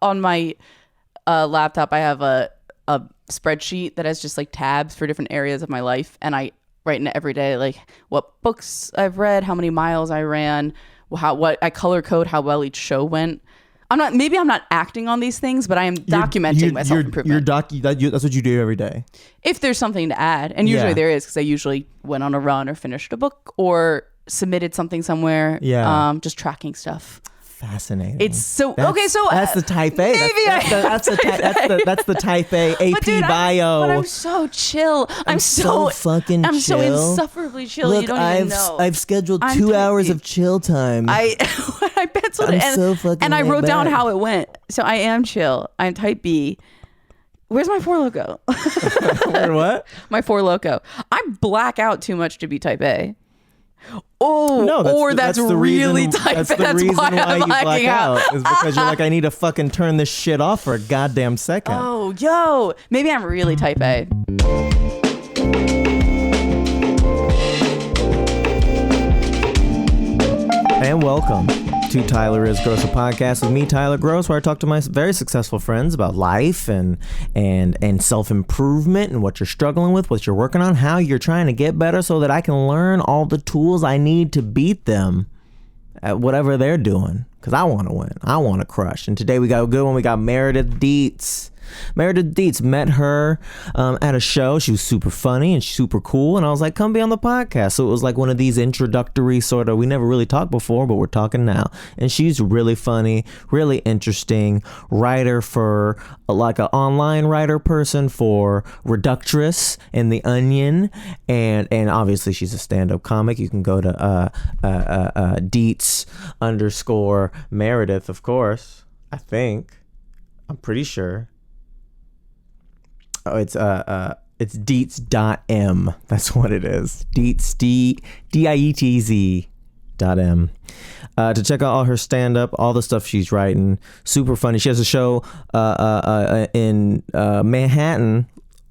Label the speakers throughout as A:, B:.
A: On my laptop, I have a spreadsheet that has just like tabs for different areas of my life, and I write in it every day, like what books I've read, how many miles I ran, what I color code how well each show went. I'm not acting on these things, but I am documenting my self-improvement.
B: That's what you do every day.
A: If there's something to add, and usually there is, because I usually went on a run or finished a book or submitted something somewhere. Yeah. Just tracking stuff.
B: Fascinating.
A: It's so
B: that's the type A. That's the type A AP bio.
A: But I'm so chill. I'm so
B: fucking chill.
A: I'm so insufferably chill.
B: Look,
A: you don't even know.
B: I've scheduled 2 hours of chill time.
A: I penciled it and I wrote down how it went. So I am chill. I'm type B. Where's my Four Loko?
B: Where what?
A: My Four Loko. I black out too much to be type A. Oh,
B: no,
A: that's really type.
B: That's the reason why you black out is because you're like, I need to fucking turn this shit off for a goddamn second.
A: Oh, yo, maybe I'm really type A.
B: And welcome to Tyler Is Groce Podcast with me, Tyler Groce, where I talk to my very successful friends about life and self-improvement and what you're struggling with, what you're working on, how you're trying to get better so that I can learn all the tools I need to beat them at whatever they're doing. Because I want to win. I want to crush. And today we got a good one. We got Meredith Dietz. Meredith Dietz, met her at a show. She was super funny and super cool, and I was like, come be on the podcast. So it was like one of these introductory sort of, we never really talked before, but we're talking now. And she's really funny, really interesting writer for like an online writer person for Reductress and The Onion, and obviously she's a stand-up comic. You can go to Dietz_Meredith, of course. I'm pretty sure. Oh, it's Dietz.m. That's what it is. Dietz, Dietz.m. To check out all her stand-up, all the stuff she's writing. Super funny. She has a show in Manhattan,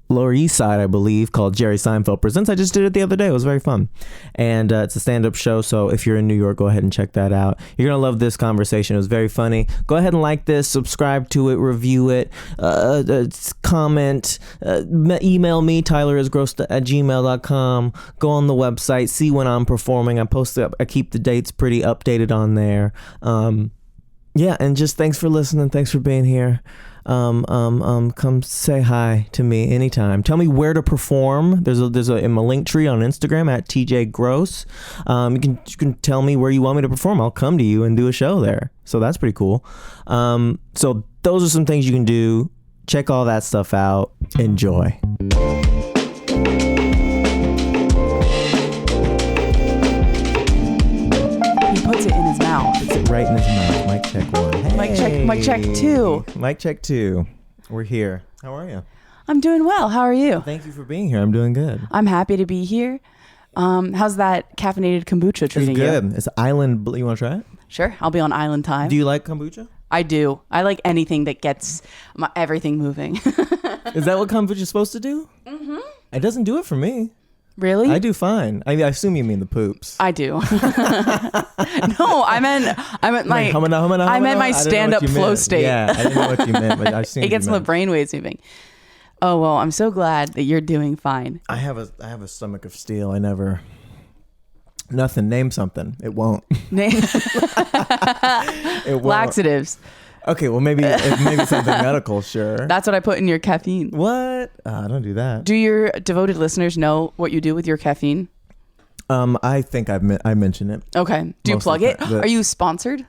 B: Lower East Side, I believe, called Jerry Seinfeld Presents. I just did it the other day. It was very fun. And it's a stand-up show, so if you're in New York, go ahead and check that out. You're going to love this conversation. It was very funny. Go ahead and like this, subscribe to it, review it, comment, email me, tylerisgroce@gmail.com. Go on the website, see when I'm performing. I keep the dates pretty updated on there. Yeah, and just thanks for listening. Thanks for being here. Come say hi to me anytime. Tell me where to perform. There's a link tree on Instagram at TJ Groce. You can tell me where you want me to perform. I'll come to you and do a show there. So that's pretty cool. So those are some things you can do. Check all that stuff out. Enjoy.
A: He puts it in his mouth.
B: Puts it right in his mouth. Mic check one. Hey.
A: Mic check two.
B: Mic check two. We're here. How are you?
A: I'm doing well. How are you?
B: Thank you for being here. I'm doing good.
A: I'm happy to be here. How's that caffeinated kombucha treating you?
B: It's good. It's island. You want to try it?
A: Sure. I'll be on island time.
B: Do you like kombucha?
A: I do. I like anything that gets everything moving.
B: Is that what kombucha is supposed to do? Mm-hmm. It doesn't do it for me.
A: Really?
B: I do fine. I assume you mean the poops.
A: I do. No, I meant my stand-up flow state.
B: Yeah, I didn't know what you meant, but I assumed
A: it gets my brainwaves moving. Oh well, I'm so glad that you're doing fine.
B: I have a stomach of steel. Nothing. Name something. It won't. It won't.
A: Laxatives.
B: Okay, well maybe something medical, sure.
A: That's what I put in your caffeine.
B: What? Don't do that.
A: Do your devoted listeners know what you do with your caffeine?
B: I think I mentioned it.
A: Okay. Do you plug it? Are you sponsored?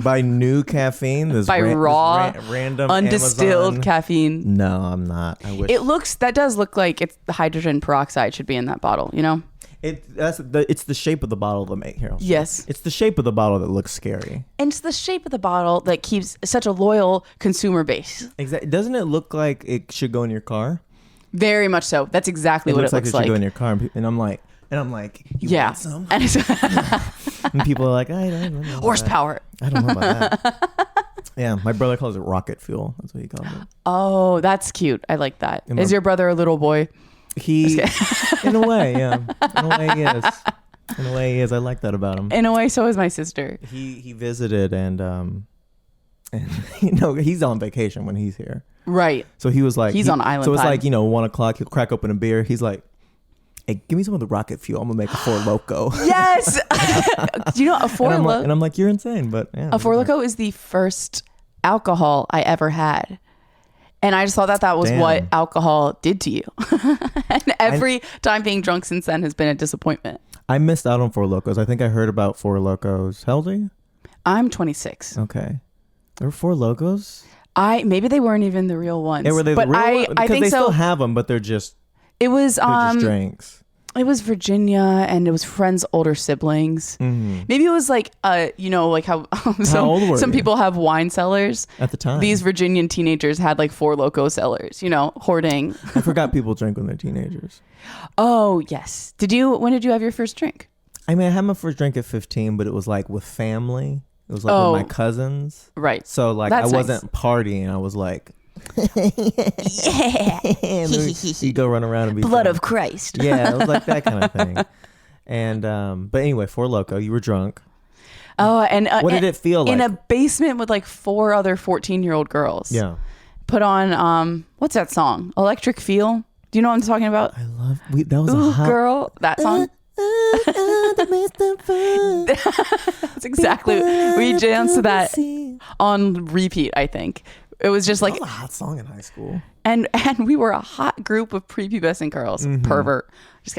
B: By new caffeine?
A: By raw,
B: random
A: undistilled
B: Amazon.
A: Caffeine?
B: No, I'm not. I wish.
A: That does look like it's the hydrogen peroxide should be in that bottle, you know?
B: It's the shape of the bottle that make here.
A: Yes.
B: It's the shape of the bottle that looks scary.
A: And it's the shape of the bottle that keeps such a loyal consumer base.
B: Exactly. Doesn't it look like it should go in your car?
A: Very much so. That's exactly what it looks like.
B: It should go in your car, and I'm like, you want some? And people are like, I don't know.
A: Horsepower.
B: I don't know about that. Yeah, my brother calls it rocket fuel. That's what he calls it.
A: Oh, that's cute. I like that. Is your brother a little boy?
B: He, in a way, yeah. In a way, he is. In a way, he is. I like that about him.
A: In a way, so is my sister.
B: He visited, and And he's on vacation when he's here.
A: Right.
B: So he was like,
A: he's on island
B: So it's
A: time.
B: like, 1:00, he'll crack open a beer. He's like, hey, give me some of the rocket fuel. I'm gonna make a Four Loko.
A: Yes. Do you know a Four Loko?
B: And I'm like, you're insane, but yeah.
A: A Four Loko is the first alcohol I ever had. And I just thought that was what alcohol did to you. And every time being drunk since then has been a disappointment.
B: I missed out on Four Lokos. I think I heard about Four Lokos. How old are you?
A: I'm 26.
B: Okay. There were Four Lokos?
A: Maybe they weren't even the real ones.
B: Yeah, were they
A: but
B: the real ones?
A: I
B: Because
A: think
B: they
A: so.
B: still have them, but they're just
A: It was
B: drinks.
A: It was Virginia, and it was friends' older siblings.
B: Mm-hmm.
A: Maybe it was like like how
B: old were
A: some
B: you?
A: people have wine cellars
B: At the time.
A: These Virginian teenagers had like Four Loko cellars, hoarding.
B: I forgot people drink when they're teenagers.
A: Oh yes. When did you have your first drink?
B: I mean, I had my first drink at 15, but it was like with family. It was like with my cousins.
A: Right.
B: So like
A: That's
B: I wasn't partying. I was like, yeah. You go run around and be
A: Blood
B: drunk.
A: of Christ.
B: Yeah, it was like that kind of thing. And but anyway, Four Loko, you were drunk.
A: Oh, and
B: what did it feel like?
A: In a basement with like 4 other 14-year-old girls.
B: Yeah.
A: Put on what's that song? Electric Feel. Do you know what I'm talking about?
B: I love that was
A: Ooh,
B: a hot
A: girl, that song. That's exactly. We danced to that on repeat. I think it was just like
B: that was a hot song in high school.
A: And we were a hot group of prepubescent girls.
B: Mm-hmm.
A: Pervert. Just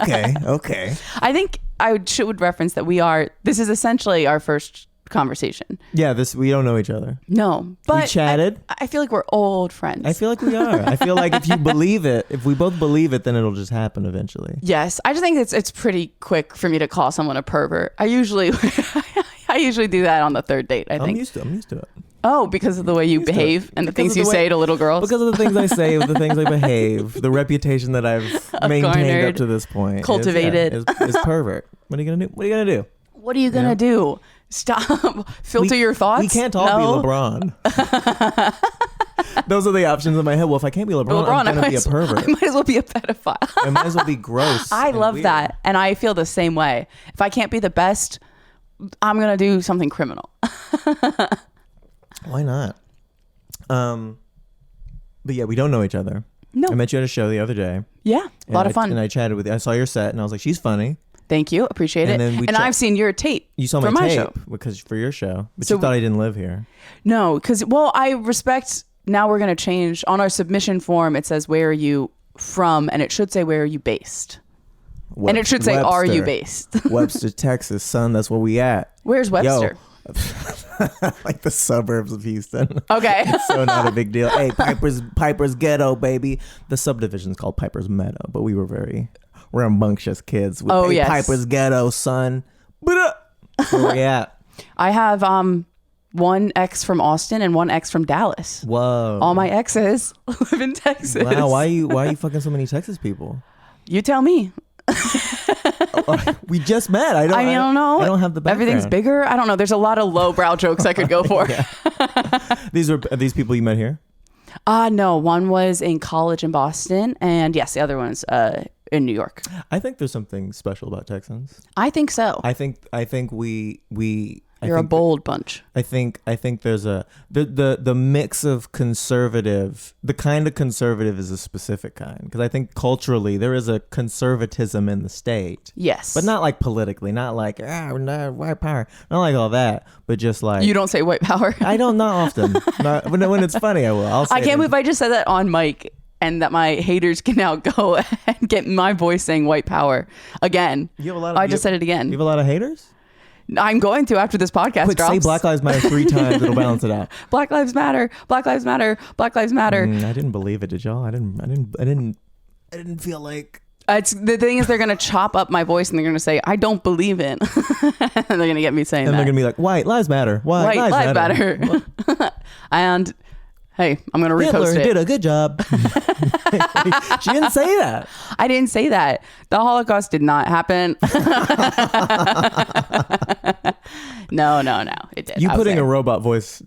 A: kidding.
B: Okay.
A: I think I should reference that this is essentially our first conversation.
B: Yeah, we don't know each other.
A: No, but
B: we chatted.
A: I feel like we're old friends.
B: I feel like we are. I feel like if you believe it, if we both believe it, then it'll just happen eventually.
A: Yes, I just think it's pretty quick for me to call someone a pervert. I usually do that on the third date. I think
B: I'm used to it.
A: Oh, because of the way you behave and the things you say to little girls.
B: Because of the things I say, the things I behave, the reputation that I've maintained up to this point,
A: cultivated,
B: is pervert. What are you gonna do? What are you gonna do?
A: What are you gonna do? Stop. Filter your thoughts.
B: We can't all be LeBron. Those are the options in my head. Well, if I can't be LeBron, I'm gonna be a pervert.
A: I might as well be a pedophile.
B: I might as well be gross.
A: I love
B: weird.
A: that, and I feel the same way. If I can't be the best, I'm gonna do something criminal.
B: Why not? But yeah, we don't know each other.
A: No.
B: I met you at a show the other day.
A: Yeah, a lot of fun.
B: And I chatted with you. I saw your set, and I was like, she's funny.
A: Thank you, appreciate it. And I've seen your tape.
B: You saw
A: for
B: my tape
A: show.
B: because for your show, but
A: So
B: you thought I didn't live here.
A: No, because I respect. Now we're gonna change on our submission form. It says where are you from, and it should say where are you based, and it should say are you based.
B: Webster, Texas, son. That's where we at.
A: Where's Webster?
B: Like the suburbs of Houston.
A: Okay.
B: It's so not a big deal. Hey, Piper's Ghetto, baby. The subdivision's called Piper's Meadow, but we were very rambunctious kids. Yes. Piper's Ghetto, son. Where we at?
A: I have one ex from Austin and one ex from Dallas.
B: Whoa.
A: All my exes live in Texas.
B: Wow, why are you fucking so many Texas people?
A: You tell me.
B: We just met. I don't know. I don't have the background.
A: Everything's bigger. I don't know. There's a lot of lowbrow jokes I could go for.
B: Are these people you met here?
A: No. One was in college in Boston, and yes, the other one's in New York.
B: I think there's something special about Texans.
A: I think so.
B: I think we
A: You're a bold bunch.
B: I think there's the mix of conservative. The kind of conservative is a specific kind, because I think culturally there is a conservatism in the state.
A: Yes,
B: but not like politically, not like white power, not like all that, but just like
A: you don't say white power.
B: I don't, not often. When it's funny, I will.
A: I can't believe I just said that on mic, and that my haters can now go and get my voice saying white power again. I just said it again.
B: You have a lot of haters?
A: I'm going to after this podcast
B: Quick,
A: drops.
B: say Black Lives Matter 3 times. It'll balance it out.
A: Black Lives Matter. Black Lives Matter. Black Lives Matter.
B: I didn't believe it. Did y'all? I didn't feel like.
A: It's the thing is they're gonna chop up my voice and they're gonna say I don't believe it. And they're gonna get me saying
B: and
A: that.
B: They're gonna be like, white lives matter. White lives matter.
A: And hey, I'm gonna repost
B: Hitler
A: it.
B: did a good job. She didn't say that.
A: I didn't say that. The Holocaust did not happen. No, it did.
B: You putting a robot voice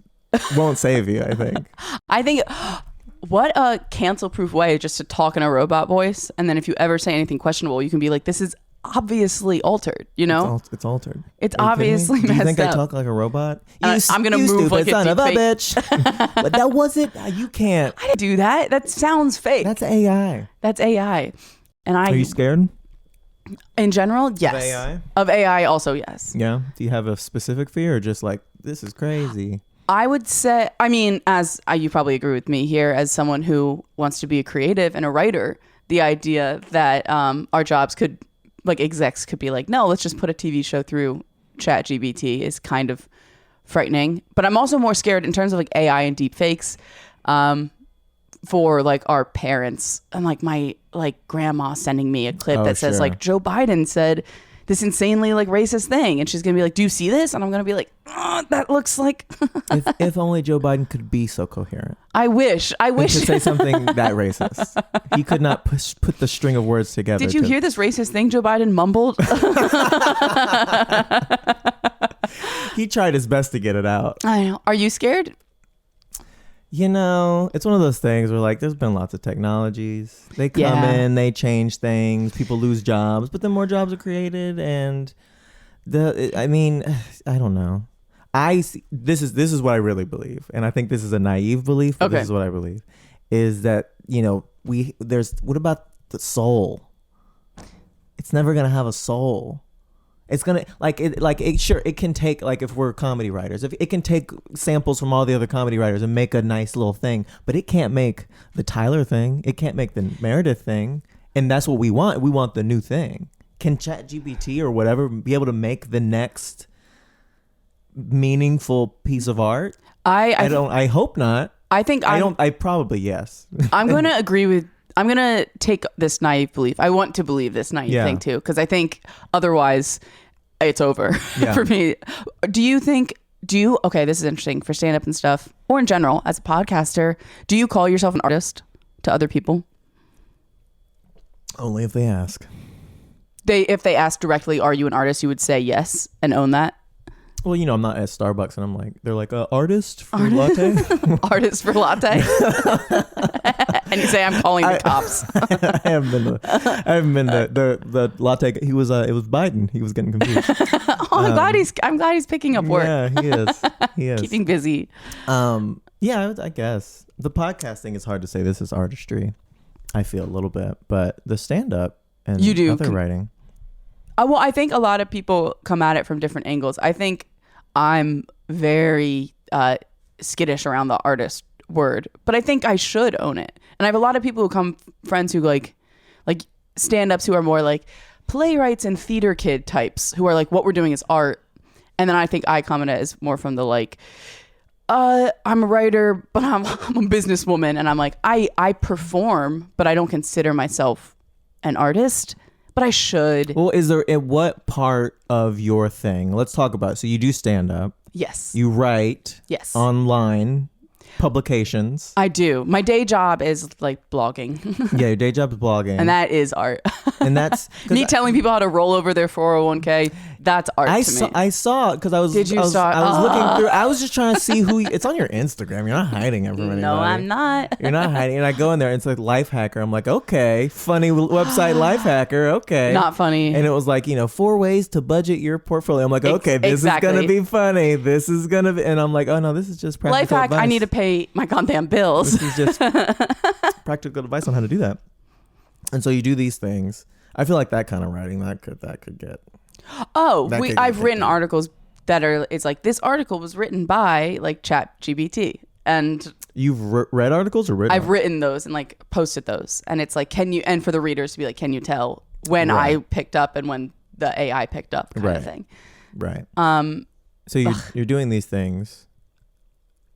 B: won't save you, I think.
A: What a cancel-proof way just to talk in a robot voice, and then if you ever say anything questionable, you can be like, "This is obviously altered, you know?
B: It's altered.
A: It's obviously messed up.
B: Do you think I talk like a robot?
A: I'm going to move like a
B: son of a
A: deep fake.
B: bitch. But that wasn't, you can't.
A: I didn't do that. That sounds fake.
B: That's AI.
A: That's AI. And
B: Are you scared?
A: In general, yes.
B: Of AI?
A: Of AI also, yes.
B: Yeah. Do you have a specific fear or just like, this is crazy?
A: I would say, I mean, you probably agree with me here, as someone who wants to be a creative and a writer, the idea that our jobs could, like execs could be like, no, let's just put a TV show through ChatGPT is kind of frightening. But I'm also more scared in terms of like AI and deep fakes for like our parents and like my like grandma sending me a clip that says like Joe Biden said this insanely like racist thing, and she's gonna be like, do you see this? And I'm gonna be like, oh, that looks like
B: if only Joe Biden could be so coherent.
A: I wish
B: to say something that racist. He could not put the string of words together.
A: Did you hear this racist thing Joe Biden mumbled?
B: He tried his best to get it out.
A: I know. Are you scared?
B: You know, it's one of those things where like there's been lots of technologies. They come in, they change things, people lose jobs, but then more jobs are created, and I don't know. This is what I really believe, and I think this is a naive belief, but this is what I believe, is that, you know, what about the soul? It's never gonna have a soul. It's gonna it can take, like, if we're comedy writers, if it can take samples from all the other comedy writers and make a nice little thing, but it can't make the Tyler thing. It can't make the Meredith thing, and that's what we want. We want the new thing. Can ChatGPT or whatever be able to make the next meaningful piece of art? I hope not. I probably yes.
A: I'm going to agree with. I'm going to take this naive belief. I want to believe this naive thing too, because I think otherwise it's over for me. Okay, this is interesting for stand-up and stuff, or in general as a podcaster, do you call yourself an artist to other people?
B: Only if they ask.
A: If they ask directly, are you an artist, you would say yes and own that?
B: Well, you know, I'm not at Starbucks, and they're like, artist for latte?
A: Artist for latte? And you say, I'm calling the cops.
B: I haven't been the latte. It was Biden. He was getting confused.
A: I'm glad he's picking up work.
B: Yeah, he is.
A: Keeping busy.
B: Yeah, I guess. The podcasting is hard to say this is artistry. I feel a little bit, but the stand-up and other writing.
A: Well, I think a lot of people come at it from different angles. I think I'm very skittish around the artist word, but I think I should own it. And I have a lot of people friends who like stand-ups who are more like playwrights and theater kid types who are like, what we're doing is art. And then I think I come at it as more from the like, I'm a writer, but I'm a businesswoman. And I'm like, I perform, but I don't consider myself an artist. But I should.
B: Well, what part of your thing? Let's talk about it. So you do stand up.
A: Yes.
B: You write.
A: Yes.
B: Online publications.
A: I do. My day job is like blogging.
B: Yeah, your day job is blogging.
A: And that is art.
B: And that's
A: me telling people how to roll over their 401k. That's art to me.
B: I saw it because I was looking through. I was just trying to see who it's on your Instagram. You're not hiding it from anybody.
A: No, I'm not.
B: You're not hiding. And I go in there and it's like Life Hacker. I'm like, okay, funny website Life Hacker. Okay.
A: Not funny.
B: And it was like, 4 ways to budget your portfolio. I'm like, okay, this is going to be funny. This is going to be, and I'm like, oh no, this is just practical
A: Life hack.
B: advice.
A: I need to pay my goddamn bills.
B: This is just practical advice on how to do that. And so you do these things. I feel like that kind of writing that could get.
A: I've written articles that are. It's like this article was written by like ChatGPT, and
B: you've read articles or written?
A: I've written those and like posted those, and it's like, can you? And for the readers to be like, can you tell when I picked up and when the AI picked up kind of thing?
B: Right. So you're doing these things.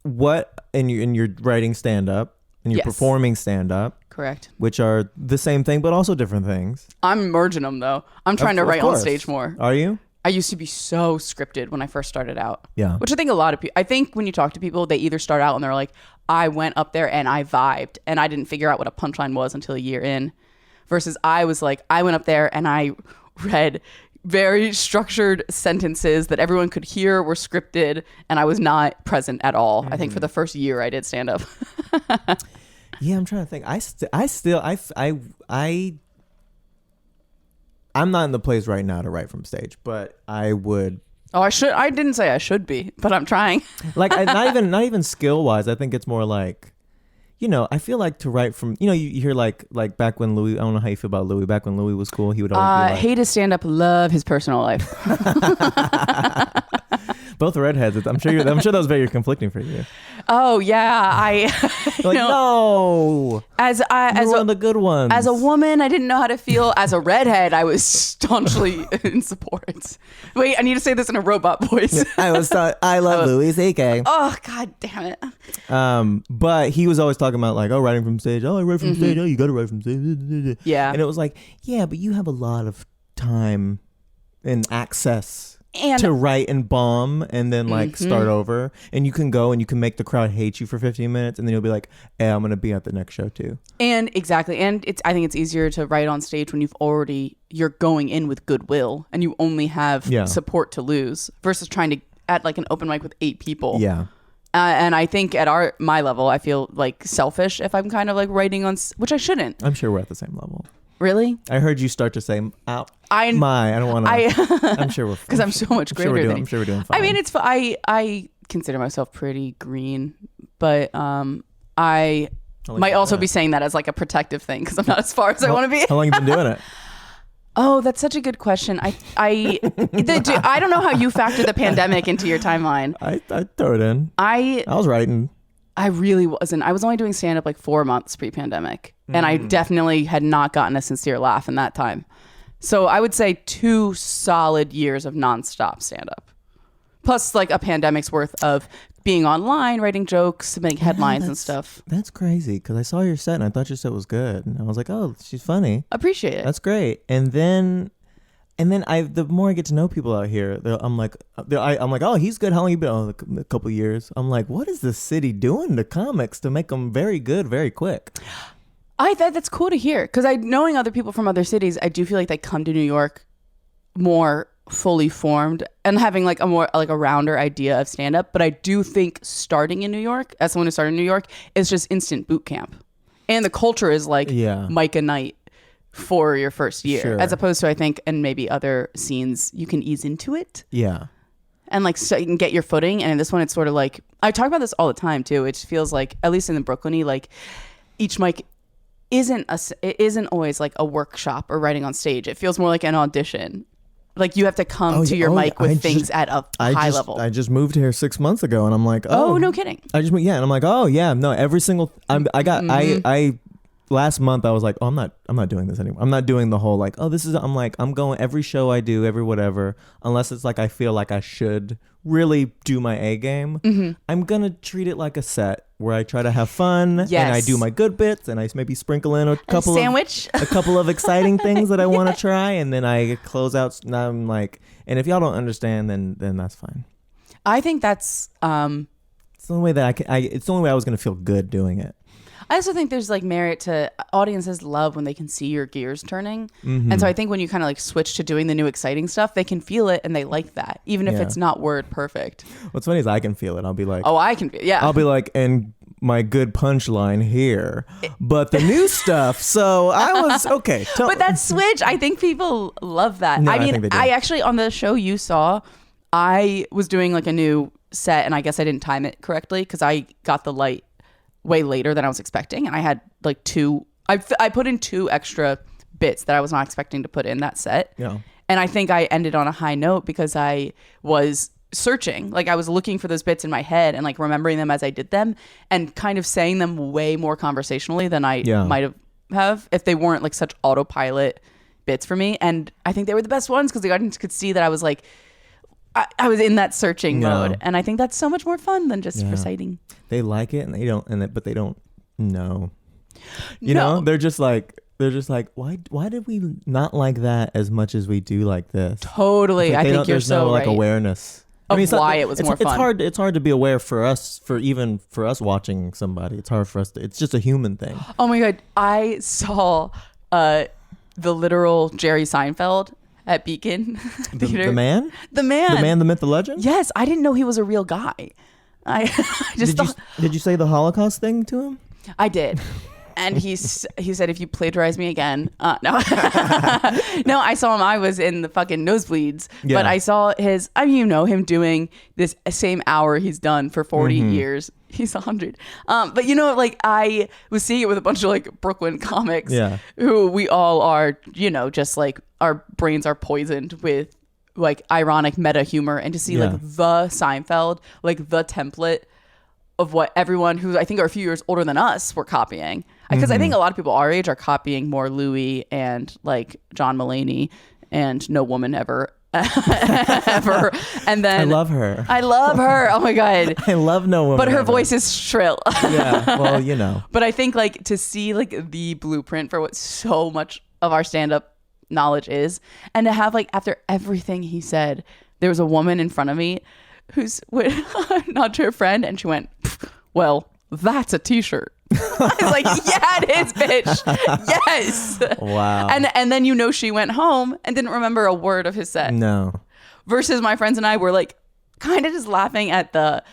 B: What and you're writing stand up and you're performing stand up.
A: Correct.
B: Which are the same thing, but also different things.
A: I'm merging them though. I'm trying to write on stage more.
B: Are you?
A: I used to be so scripted when I first started out.
B: Yeah.
A: Which I think a lot of people, I think when you talk to people, they either start out and they're like, I went up there and I vibed and I didn't figure out what a punchline was until a year in. Versus I was like, I went up there and I read very structured sentences that everyone could hear were scripted and I was not present at all. I think for the first year I did stand up.
B: I'm not in the place right now to write from stage, but I would.
A: Oh, I should. I didn't say I should be, but I'm trying.
B: Like, not even skill wise. I think it's more like, I feel like to write from, you hear like back when Louis, I don't know how you feel about Louis. Back when Louis was cool, he would always be like,
A: hate his stand up, love his personal life.
B: Both redheads. I'm sure that was very conflicting for you.
A: Oh yeah,
B: no.
A: As
B: one of the good ones.
A: As a woman, I didn't know how to feel. As a redhead, I was staunchly in support. Wait, I need to say this in a robot voice.
B: I love Louis C.K.
A: Oh god damn it.
B: But he was always talking about like, writing from stage. I write from stage. You got to write from stage.
A: Yeah.
B: And it was like, yeah, but you have a lot of time and access.
A: And
B: to write and bomb and then like start over, and you can go and you can make the crowd hate you for 15 minutes and then you'll be like, hey, I'm gonna be at the next show too.
A: And exactly, and I think it's easier to write on stage when you're going in with goodwill and you only have support to lose versus trying to at like an open mic with 8 people.
B: Yeah.
A: And I think at my level, I feel like selfish if I'm kind of like writing on, which I shouldn't.
B: I'm sure we're at the same level.
A: Really?
B: I heard you start to say, I don't want to. I'm sure we're
A: because I'm so much greater than you.
B: I'm sure we're doing fine.
A: I mean, I consider myself pretty green, but I might also be saying that as like a protective thing because I'm not as far as I want to be.
B: How long have you been doing it?
A: Oh, that's such a good question. I don't know how you factor the pandemic into your timeline.
B: I throw it in. I was writing.
A: I really wasn't. I was only doing stand-up like 4 months pre-pandemic. And I definitely had not gotten a sincere laugh in that time. So I would say 2 solid years of nonstop stand-up. Plus like a pandemic's worth of being online, writing jokes, submitting headlines and stuff.
B: That's crazy because I saw your set and I thought your set was good. And I was like, oh, she's funny.
A: Appreciate it.
B: That's great. And then the more I get to know people out here, I'm like, oh, he's good. How long you been? Oh, a couple years. I'm like, what is this city doing to comics to make them very good, very quick?
A: That's cool to hear because knowing other people from other cities, I do feel like they come to New York more fully formed and having like a more like a rounder idea of stand up. But I do think starting in New York, as someone who started in New York, is just instant boot camp, and the culture is like Micah Night for your first year, as opposed to I think and maybe other scenes you can ease into it. Yeah. And like so you can get your footing. And in this one, it's sort of like I talk about this all the time too. It feels like at least in the Brooklyn-y, like each mic it isn't always like a workshop or writing on stage. It feels more like an audition. Like you have to come to your mic with things at a high level.
B: I just moved here 6 months ago, and I'm like,
A: oh no kidding.
B: And I'm like, oh yeah, no, every single last month I was like, oh, I'm not doing this anymore. I'm not doing the whole like, oh, this is. I'm like, I'm going every show I do, every whatever, unless it's like I feel like I should really do my A game. I'm gonna treat it like a set where I try to have fun and I do my good bits and I maybe sprinkle in a couple of exciting things that I want to try, and then I close out. And I'm like, and if y'all don't understand, then that's fine.
A: I think that's
B: it's the only way that it's the only way I was gonna feel good doing it.
A: I also think there's like merit to audiences love when they can see your gears turning. And so I think when you kind of like switch to doing the new exciting stuff, they can feel it and they like that, even if it's not word perfect. What's
B: funny is I can feel it. I'll be like,
A: oh, I can feel it.
B: I'll be like, and my good punchline here, but the new stuff. So I was okay.
A: But that switch, I think people love that.
B: No,
A: I mean,
B: think they do.
A: I actually on the show you saw, I was doing like a new set and I guess I didn't time it correctly because I got the light way later than I was expecting, and I had like I put in 2 extra bits that I was not expecting to put in that set. And I think I ended on a high note because I was searching, like I was looking for those bits in my head and like remembering them as I did them and kind of saying them way more conversationally than I might have if they weren't like such autopilot bits for me. And I think they were the best ones because the audience could see that I was like I was in that searching mode, and I think that's so much more fun than just reciting.
B: They like it, and they don't, but they don't know. You know, they're just like, why did we not like that as much as we do like this?
A: Totally, I think you're so right.
B: Like awareness
A: of why it was more fun.
B: It's hard to be aware for us, even for us watching somebody. It's hard for us. It's just a human thing.
A: Oh my god, I saw the literal Jerry Seinfeld at Beacon Theater.
B: The man, the myth, the legend.
A: Yes, I didn't know he was a real guy. I just
B: did you say the Holocaust thing to him?
A: I did. And he said, if you plagiarize me again, no. No, I saw him. I was in the fucking nosebleeds.
B: Yeah.
A: But I saw his, I mean, you know, him doing this same hour he's done for 40 years. He's 100. But, you know, like I was seeing it with a bunch of like Brooklyn comics who we all are, you know, just like our brains are poisoned with like ironic meta humor. And to see like the Seinfeld, like the template of what everyone who I think are a few years older than us were copying. Because I think a lot of people our age are copying more Louis and like John Mulaney and No Woman Ever. Ever. And then
B: I love her.
A: Oh my God.
B: I love No Woman
A: But her
B: Ever.
A: voice is shrill.
B: Yeah. Well, you know.
A: But I think like to see like the blueprint for what so much of our stand-up knowledge is, and to have like after everything he said, there was a woman in front of me who's not to her friend, and she went, well, that's a t-shirt. I was like, yeah, it is, bitch. Yes.
B: Wow.
A: And then, you know, she went home and didn't remember a word of his set.
B: No.
A: Versus my friends and I were like kind of just laughing at the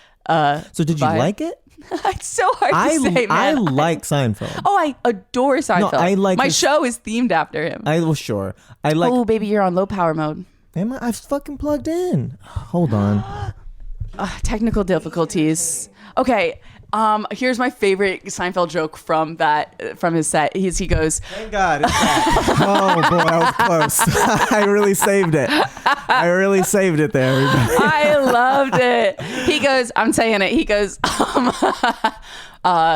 B: So did you
A: vibe.
B: like it?
A: It's so hard to say, man.
B: I like Seinfeld.
A: Oh, I adore Seinfeld.
B: No, I like
A: my
B: his-
A: show is themed after him.
B: Sure. I like.
A: Oh, baby, you're on low power mode.
B: Am I? I've fucking plugged in. Hold on.
A: Technical difficulties. Okay. Here's my favorite Seinfeld joke from his set. He goes,
B: Thank God. It's back. Oh boy, that was close. I really saved it. There, everybody.
A: I loved it. He goes, I'm saying it. He goes,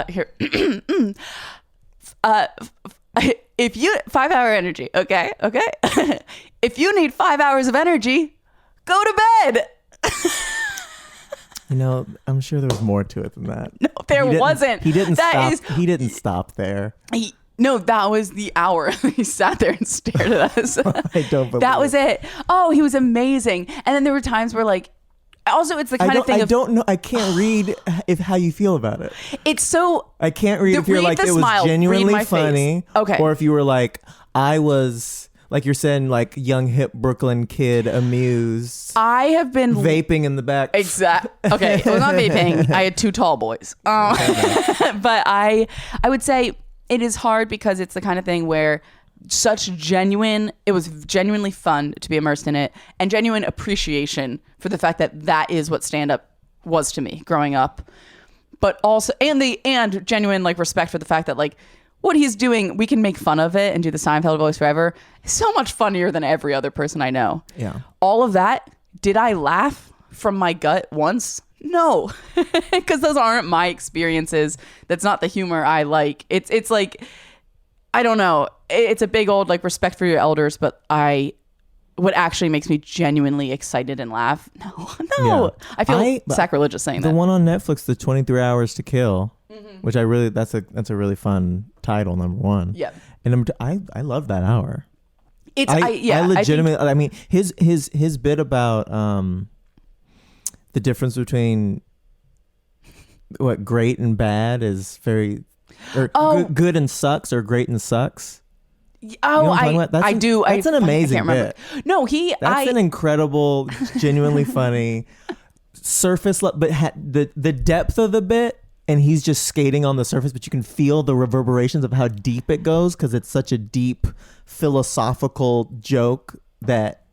A: here. If you 5 hour energy, okay. If you need 5 hours of energy, go to bed.
B: You know, I'm sure there was more to it than that.
A: No, there wasn't.
B: He didn't
A: That
B: stop. He didn't stop there.
A: No, that was the hour. He sat there and stared at us.
B: I don't believe
A: that was it. Oh, he was amazing. And then there were times where like, also it's the kind of thing.
B: I don't know. I can't read how you feel about it.
A: It's so.
B: I can't read if you're
A: read
B: like
A: the
B: it
A: smile,
B: was
A: read
B: genuinely
A: my
B: funny,
A: face. Okay.
B: or if you were like I was. Like you're saying, like young hip Brooklyn kid amused,
A: I have been
B: vaping in the back.
A: Exactly. Okay, it was not vaping. I had two tall boys. But I would say it is hard because it's the kind of thing where it was genuinely fun to be immersed in it, and genuine appreciation for the fact that is what stand-up was to me growing up. But also, and genuine like respect for the fact that like, what he's doing, we can make fun of it and do the Seinfeld voice forever. It's so much funnier than every other person I know.
B: Yeah.
A: All of that, did I laugh from my gut once? No, because those aren't my experiences. That's not the humor I like. It's like, I don't know. It's a big old like respect for your elders, but what actually makes me genuinely excited and laugh? No.
B: Yeah.
A: I feel sacrilegious saying that.
B: The one on Netflix, the 23 Hours to Kill, which I really that's a really fun title. Number one.
A: Yeah.
B: And number two, I love that hour.
A: I
B: legitimately. I mean, his bit about the difference between what great and bad is very, or good and sucks, or great and sucks.
A: Oh,
B: you know what I'm talking about?
A: I do.
B: That's an amazing bit.
A: No,
B: That's an incredible, genuinely funny surface, but the depth of the bit. And he's just skating on the surface, but you can feel the reverberations of how deep it goes because it's such a deep philosophical joke that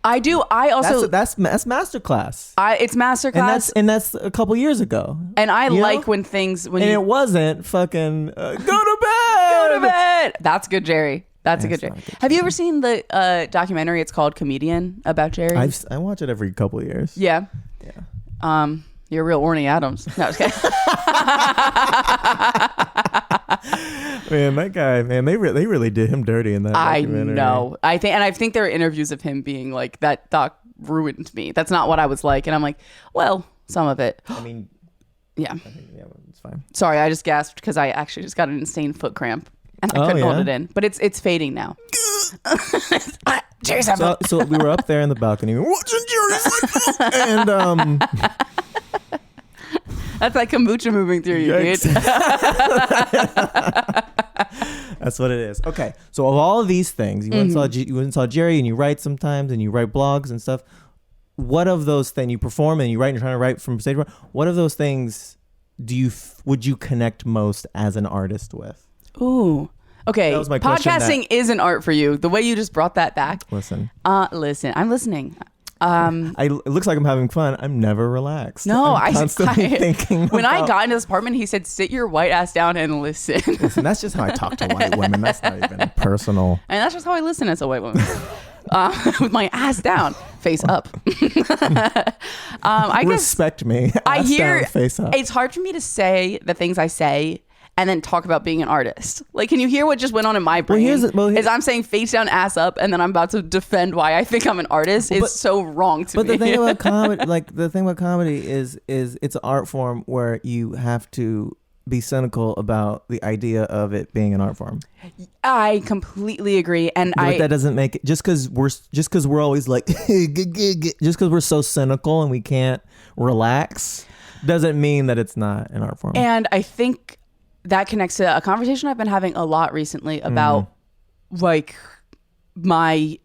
A: I do. I also
B: that's masterclass.
A: It's masterclass,
B: and that's a couple years ago.
A: And I like
B: know?
A: when
B: it wasn't fucking go to bed.
A: Go to bed. That's good, Jerry. That's a good Jerry. Have you ever seen the documentary? It's called Comedian about Jerry.
B: I watch it every couple of years.
A: Yeah. You're a real Orny Adams. No, okay.
B: Man, that guy, they really did him dirty in that documentary.
A: I know. I think there are interviews of him being like, that doc ruined me. That's not what I was like. And I'm like, well, some of it.
B: I mean,
A: yeah.
B: It's fine.
A: Sorry, I just gasped because I actually just got an insane foot cramp and I couldn't hold it in. But it's fading now. Jerry's
B: so we were up there in the balcony watching Jerry's and
A: that's like kombucha moving through you, dude.
B: That's what it is. Okay, so of all of these things, you went and saw Jerry, and you write sometimes, and you write blogs and stuff. What of those things you perform and you write, and you're trying to write from stage? What of those things would you connect most as an artist with?
A: Ooh. Okay.
B: That was my question.
A: Podcasting is an art for you. The way you just brought that back.
B: Listen.
A: Listen. I'm listening.
B: It looks like I'm having fun. I'm never relaxed.
A: No,
B: I'm constantly thinking.
A: When I got into this apartment, he said, "Sit your white ass down and listen."
B: Listen, that's just how I talk to white women. That's not even personal.
A: And that's just how I listen as a white woman. With my ass down, face up. I
B: Respect me.
A: I hear
B: down, face up.
A: It's hard for me to say the things I say and then talk about being an artist. Like, can you hear what just went on in my brain? Is I'm saying face down, ass up, and then I'm about to defend why I think I'm an artist. It's so wrong to me.
B: But the thing about comedy, is it's an art form where you have to be cynical about the idea of it being an art form.
A: I completely agree, and
B: but that doesn't make it just because we're always like just because we're so cynical and we can't relax doesn't mean that it's not an art form. And
A: I think that connects to a conversation I've been having a lot recently about like my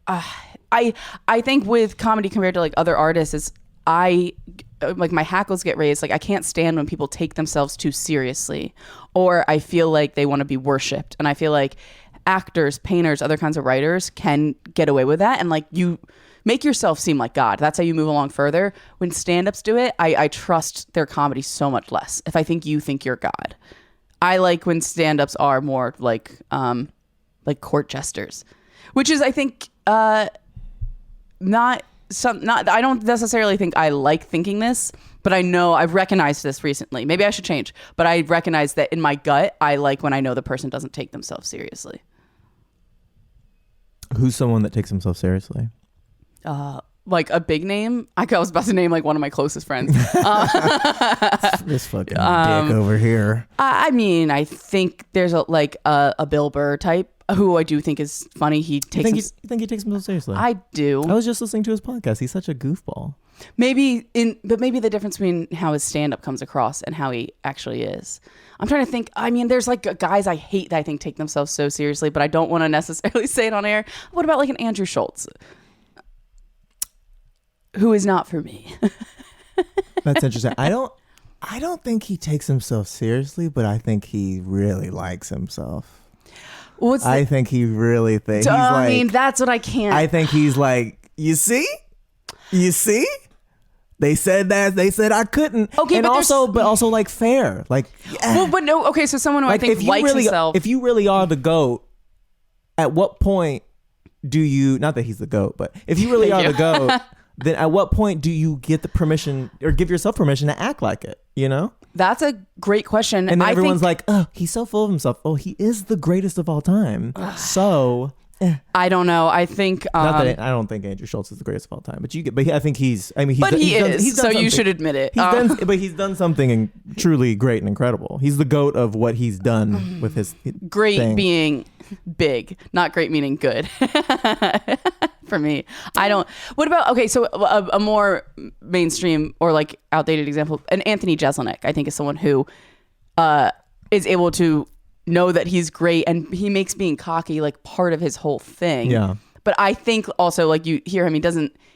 A: I think with comedy compared to like other artists is like my hackles get raised. Like I can't stand when people take themselves too seriously, or I feel like they want to be worshipped. And I feel like actors, painters, other kinds of writers can get away with that. And like you make yourself seem like God. That's how you move along further. When stand-ups do it, I trust their comedy so much less. If I think you think you're God, I like when stand-ups are more like court jesters, which is I think I don't necessarily think I like thinking this, but I know I've recognized this recently. Maybe I should change, but I recognize that in my gut, I like when I know the person doesn't take themselves seriously.
B: Who's someone that takes himself seriously?
A: Like a big name? I was about to name like one of my closest friends.
B: This fucking dick over here.
A: I mean, I think there's a Bill Burr type who I do think is funny. You think
B: he takes himself seriously?
A: I do.
B: I was just listening to his podcast. He's such a goofball.
A: Maybe the difference between how his stand-up comes across and how he actually is. I'm trying to think. I mean, there's like guys I hate that I think take themselves so seriously, but I don't want to necessarily say it on air. What about like an Andrew Schultz? Who is not for me.
B: That's interesting. I don't think he takes himself seriously, but I think he really likes himself. I think he really thinks.
A: I mean, that's what I can't.
B: I think he's like, you see? They said that. They said I couldn't. Okay, and but also like fair. Like, yeah.
A: Well, but no. Okay, so someone who like, I think likes himself.
B: If you really are the GOAT, at what point do you? Not that he's the GOAT, but if you really are the GOAT, then at what point do you get the permission or give yourself permission to act like it? You know?
A: That's a great question.
B: And then everyone's like, oh, he's so full of himself. Oh, he is the greatest of all time. So
A: I don't know. I think
B: not that I don't think Andrew Schultz is the greatest of all time, but I think he's. I mean,
A: he is. So you should admit it.
B: But he's done something truly great and incredible. He's the GOAT of what he's done with his
A: great
B: thing.
A: Being big, not great meaning good. For me, I don't. What about so a more mainstream or like outdated example? An Anthony Jeselnik, I think, is someone who is able to know that he's great, and he makes being cocky like part of his whole thing. Yeah. But I think also like you hear him,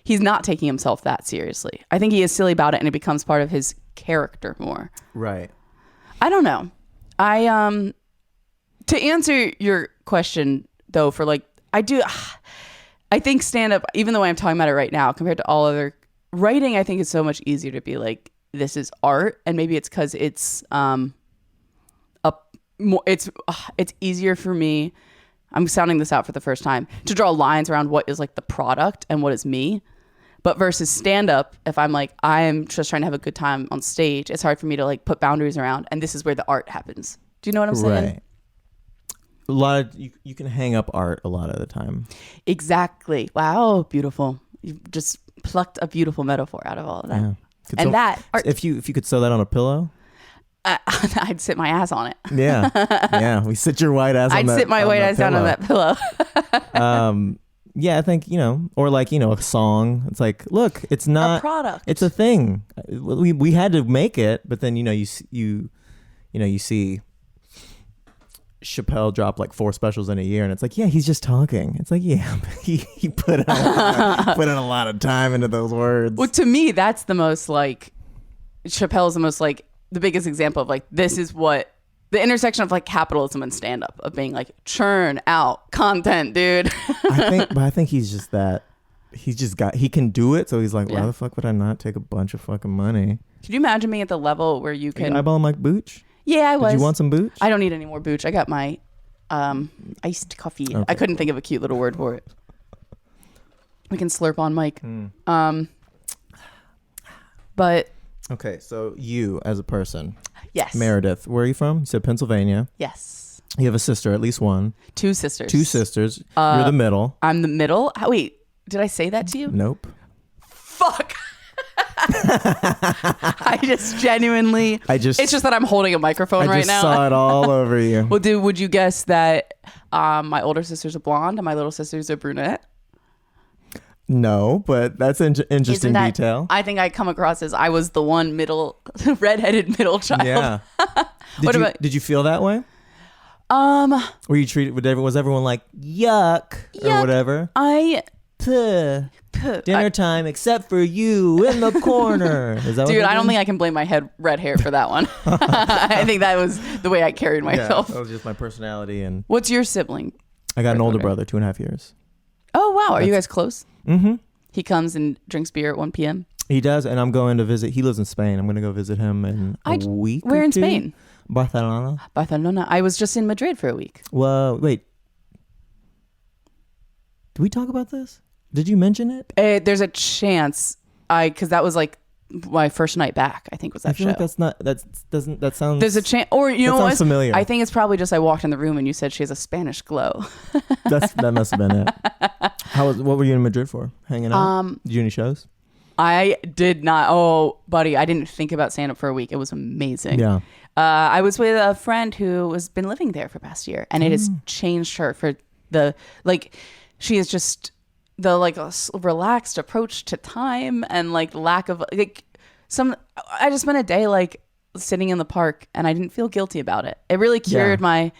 A: he's not taking himself that seriously. I think he is silly about it, and it becomes part of his character more.
B: Right.
A: I don't know. To answer your question though, for like I think stand-up, even the way I'm talking about it right now, compared to all other writing, I think it's so much easier to be like, this is art. And maybe it's because it's it's easier for me. I'm sounding this out for the first time to draw lines around what is like the product and what is me. But versus stand-up, if I'm like, I'm just trying to have a good time on stage, it's hard for me to like put boundaries around. And this is where the art happens. Do you know what I'm saying?
B: Right. A lot of you can hang up art a lot of the time.
A: Exactly. Wow, beautiful. You just plucked a beautiful metaphor out of all of that. Yeah. And that art,
B: if you could sew that on a pillow,
A: I'd sit my ass on it.
B: Yeah, yeah. We sit your white ass.
A: I'd sit my white ass down on that pillow.
B: Yeah, I think or like a song. It's like, look, it's not
A: a product.
B: It's a thing. We had to make it, but then you see Chappelle dropped like 4 specials in a year, and it's like, yeah, he's just talking. It's like, yeah, he put in a lot of time into those words.
A: Well, to me, that's the most like Chappelle's the most like the biggest example of like, this is what the intersection of like capitalism and stand up, of being like churn out content, dude.
B: I think he's just that. He can do it. So he's like, why
A: Yeah.
B: the fuck would I not take a bunch of fucking money?
A: Could you imagine me at the level where you
B: Can
A: can?
B: you eyeball Mike Booch?
A: Yeah, I was.
B: Did you want some Booch?
A: I don't need any more booch. I got my iced coffee.
B: Okay.
A: I couldn't think of a cute little word for it. We can slurp on Mike. But
B: Okay, so you as a person,
A: yes.
B: Meredith, where are you from? You said Pennsylvania.
A: Yes.
B: You have a sister, at least one.
A: Two sisters.
B: Two sisters. You're the middle.
A: I'm the middle. Wait, did I say that to you?
B: Nope.
A: Fuck. I just genuinely. It's just that I'm holding a microphone right now.
B: I just saw it all over you.
A: Well, dude, would you guess that my older sister's a blonde and my little sister's a brunette?
B: No, but that's interesting detail.
A: I think I come across as I was the one redheaded middle child.
B: Yeah. Did you feel that way? Were you treated? Was everyone like yuck or whatever? Dinner time, except for you in the corner. Is that
A: dude?
B: what
A: I don't think I can blame my red hair for that one. I think that was the way I carried myself.
B: Yeah, that was just my personality. And
A: what's your sibling?
B: I got an older brother, 2.5 years.
A: Oh wow, are you guys close?
B: Mm-hmm.
A: He comes and drinks beer at 1 p.m.
B: He does, and I'm going to visit. He lives in Spain. I'm going to go visit him in a week.
A: Where
B: or
A: in
B: two.
A: Spain?
B: Barcelona.
A: I was just in Madrid for a week.
B: Well, wait. Did we talk about this? Did you mention it?
A: There's a chance because that was like my first night back. I think was that
B: I feel
A: show.
B: like that sounds.
A: There's a chance, or you know,
B: sounds familiar.
A: I think it's probably just I walked in the room and you said she has a Spanish glow.
B: That must have been it. What were you in Madrid for? Hanging out? Did you do any shows?
A: I did not. Oh, buddy, I didn't think about stand up for a week. It was amazing.
B: Yeah.
A: I was with a friend who has been living there for the past year, and it has changed her for she is just the relaxed approach to time and like lack of I just spent a day like sitting in the park and I didn't feel guilty about it. It really cured my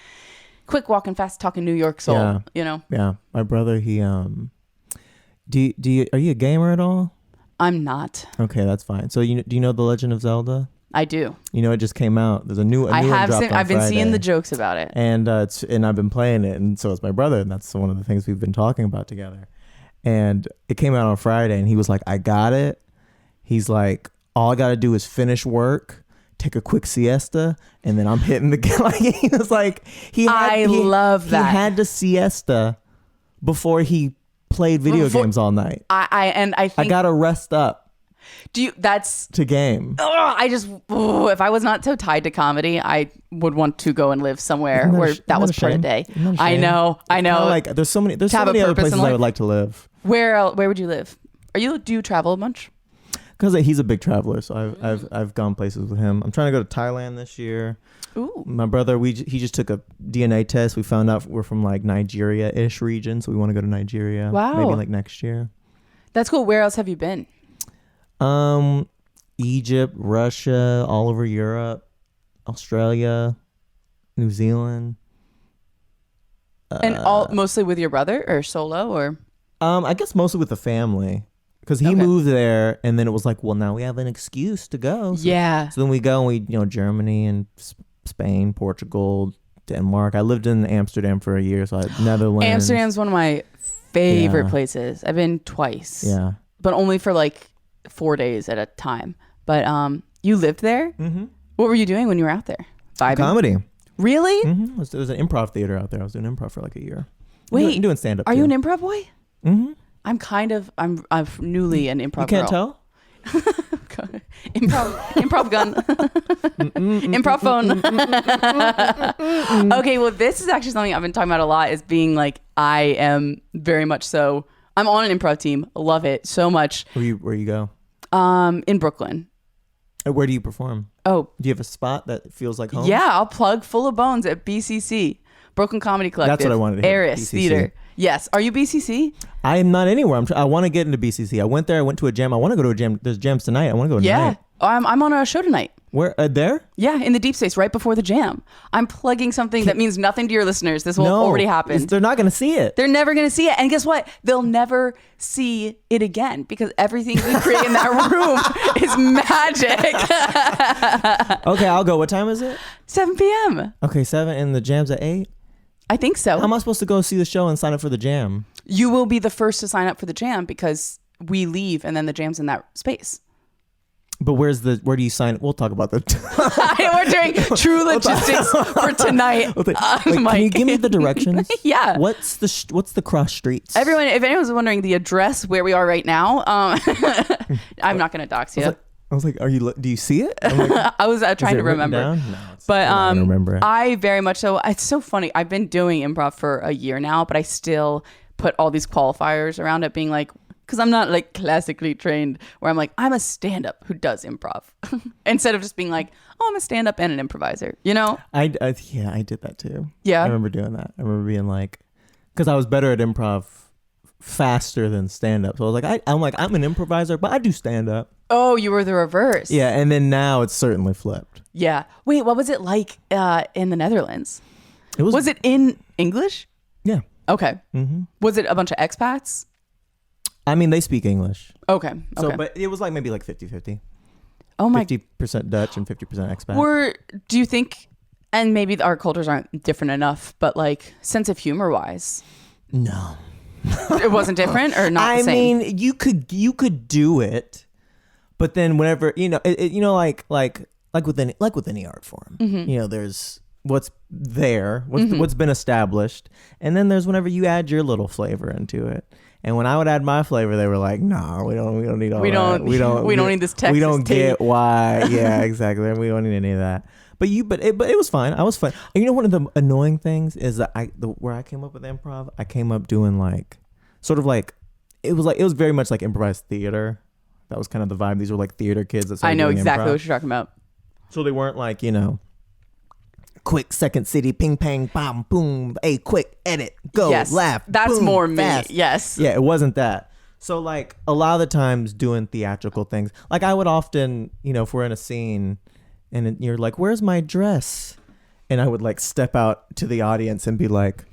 A: quick walking, fast talking New York soul.
B: Yeah.
A: You know.
B: Yeah. My brother, he do you are you a gamer at all?
A: I'm not.
B: Okay, that's fine. So do you know The Legend of Zelda?
A: I do.
B: You know, it just came out. There's a new
A: I
B: one
A: have
B: dropped
A: seen.
B: on
A: I've been
B: Friday.
A: seeing the jokes about it,
B: and I've been playing it, and so is my brother, and that's one of the things we've been talking about together. And it came out on Friday, and he was like, "I got it." He's like, "All I got to do is finish work, take a quick siesta, and then I'm hitting the." Like he was like,
A: I love that.
B: He had to siesta before he played video games all night.
A: I think
B: I gotta rest up.
A: That's
B: to game.
A: If I was not so tied to comedy, I would want to go and live somewhere where that was part of the day. I know.
B: Like there's so many other places I would like to live.
A: Where would you live? Do you travel a bunch?
B: Because he's a big traveler, so I've gone places with him. I'm trying to go to Thailand this year.
A: Ooh.
B: My brother, he just took a DNA test. We found out we're from like Nigeria-ish region, so we want to go to Nigeria.
A: Wow.
B: Maybe like next year.
A: That's cool. Where else have you been?
B: Egypt, Russia, all over Europe, Australia, New Zealand.
A: And mostly with your brother or solo or?
B: I guess mostly with the family. Because he moved there, and then it was like, well, now we have an excuse to go. So,
A: yeah.
B: So then we go, and Germany and Spain, Portugal, Denmark. I lived in Amsterdam for a year, so Netherlands.
A: Amsterdam's one of my favorite places. I've been twice.
B: Yeah.
A: But only for like 4 days at a time. But you lived there? Mm-hmm. What were you doing when you were out there? Vibing?
B: Comedy.
A: Really?
B: Mm-hmm. There was an improv theater out there. I was doing improv for like a year.
A: Wait.
B: I'm doing stand-up
A: Are you an improv boy?
B: Mm-hmm.
A: I'm newly an improv
B: You can't
A: girl.
B: tell?
A: improv gun. Improv phone. Okay, well, this is actually something I've been talking about a lot, is being like, I am very much so. I'm on an improv team. Love it so much.
B: Where you go?
A: In Brooklyn.
B: Where do you perform?
A: Oh.
B: Do you have a spot that feels like home?
A: Yeah, I'll plug Full of Bones at BCC. Brooklyn Comedy Collective.
B: That's what I wanted to hear.
A: Eris Theater. Yes. Are you BCC?
B: I am not anywhere. I want to get into BCC. I went there. I went to a jam. I want to go to a jam. There's jams tonight. I want to go tonight.
A: Yeah. I'm on a show tonight.
B: Where there?
A: Yeah, in the deep space, right before the jam. I'm plugging something that means nothing to your listeners. This will already happen.
B: They're not going to see it.
A: They're never going to see it. And guess what? They'll never see it again because everything we create in that room is magic.
B: Okay, I'll go. What time is it?
A: 7 p.m.
B: Okay, 7 and the jam's at 8?
A: I think so.
B: How am I supposed to go see the show and sign up for the jam?
A: You will be the first to sign up for the jam because we leave and then the jam's in that space.
B: But where do you sign? We'll talk about that.
A: We're doing true logistics for tonight.
B: Can you give me the directions?
A: Yeah.
B: What's the cross streets?
A: Everyone, if anyone's wondering the address where we are right now, I'm not going to dox you.
B: I was like, do you see it? I'm like,
A: I was trying to remember.
B: No,
A: but
B: I don't remember.
A: I very much so. It's so funny. I've been doing improv for a year now, but I still put all these qualifiers around it being like, because I'm not like classically trained where I'm like, I'm a stand-up who does improv instead of just being like, oh, I'm a stand-up and an improviser, you know?
B: I did that too.
A: Yeah.
B: I remember doing that. I remember being like, because I was better at improv faster than stand-up. So I was like, I'm an improviser, but I do stand-up.
A: Oh, you were the reverse.
B: Yeah. And then now it's certainly flipped.
A: Yeah. Wait, what was it like in the Netherlands?
B: Was
A: it in English?
B: Yeah.
A: Okay.
B: Mm-hmm.
A: Was it a bunch of expats?
B: I mean, they speak English.
A: Okay.
B: So, but it was like maybe like 50-50.
A: Oh my.
B: 50% Dutch and 50% expat.
A: Do you think, and maybe our cultures aren't different enough, but like sense of humor wise?
B: No.
A: It wasn't different or not the same?
B: I mean, you could do it, but then whenever, like with any art form, there's what's there, what's been established, and then there's whenever you add your little flavor into it. And when I would add my flavor, they were like, "No, we don't need all that. We don't need this Texas. We don't get why." Yeah, exactly. We don't need any of that. But it was fine. I was fine. And you know, one of the annoying things is that where I came up with improv, I came up doing like, sort of like, it was very much like improvised theater. That was kind of the vibe. These were like theater kids that started
A: I know
B: doing
A: exactly
B: improv.
A: what you're talking about.
B: So they weren't like, quick second city, ping pang, bam, boom, hey, quick edit, go,
A: yes,
B: laugh.
A: That's
B: boom,
A: more
B: fast.
A: me. Yes.
B: Yeah, it wasn't that. So like a lot of the times doing theatrical things, like I would often, if we're in a scene and you're like, "Where's my dress?" And I would like step out to the audience and be like,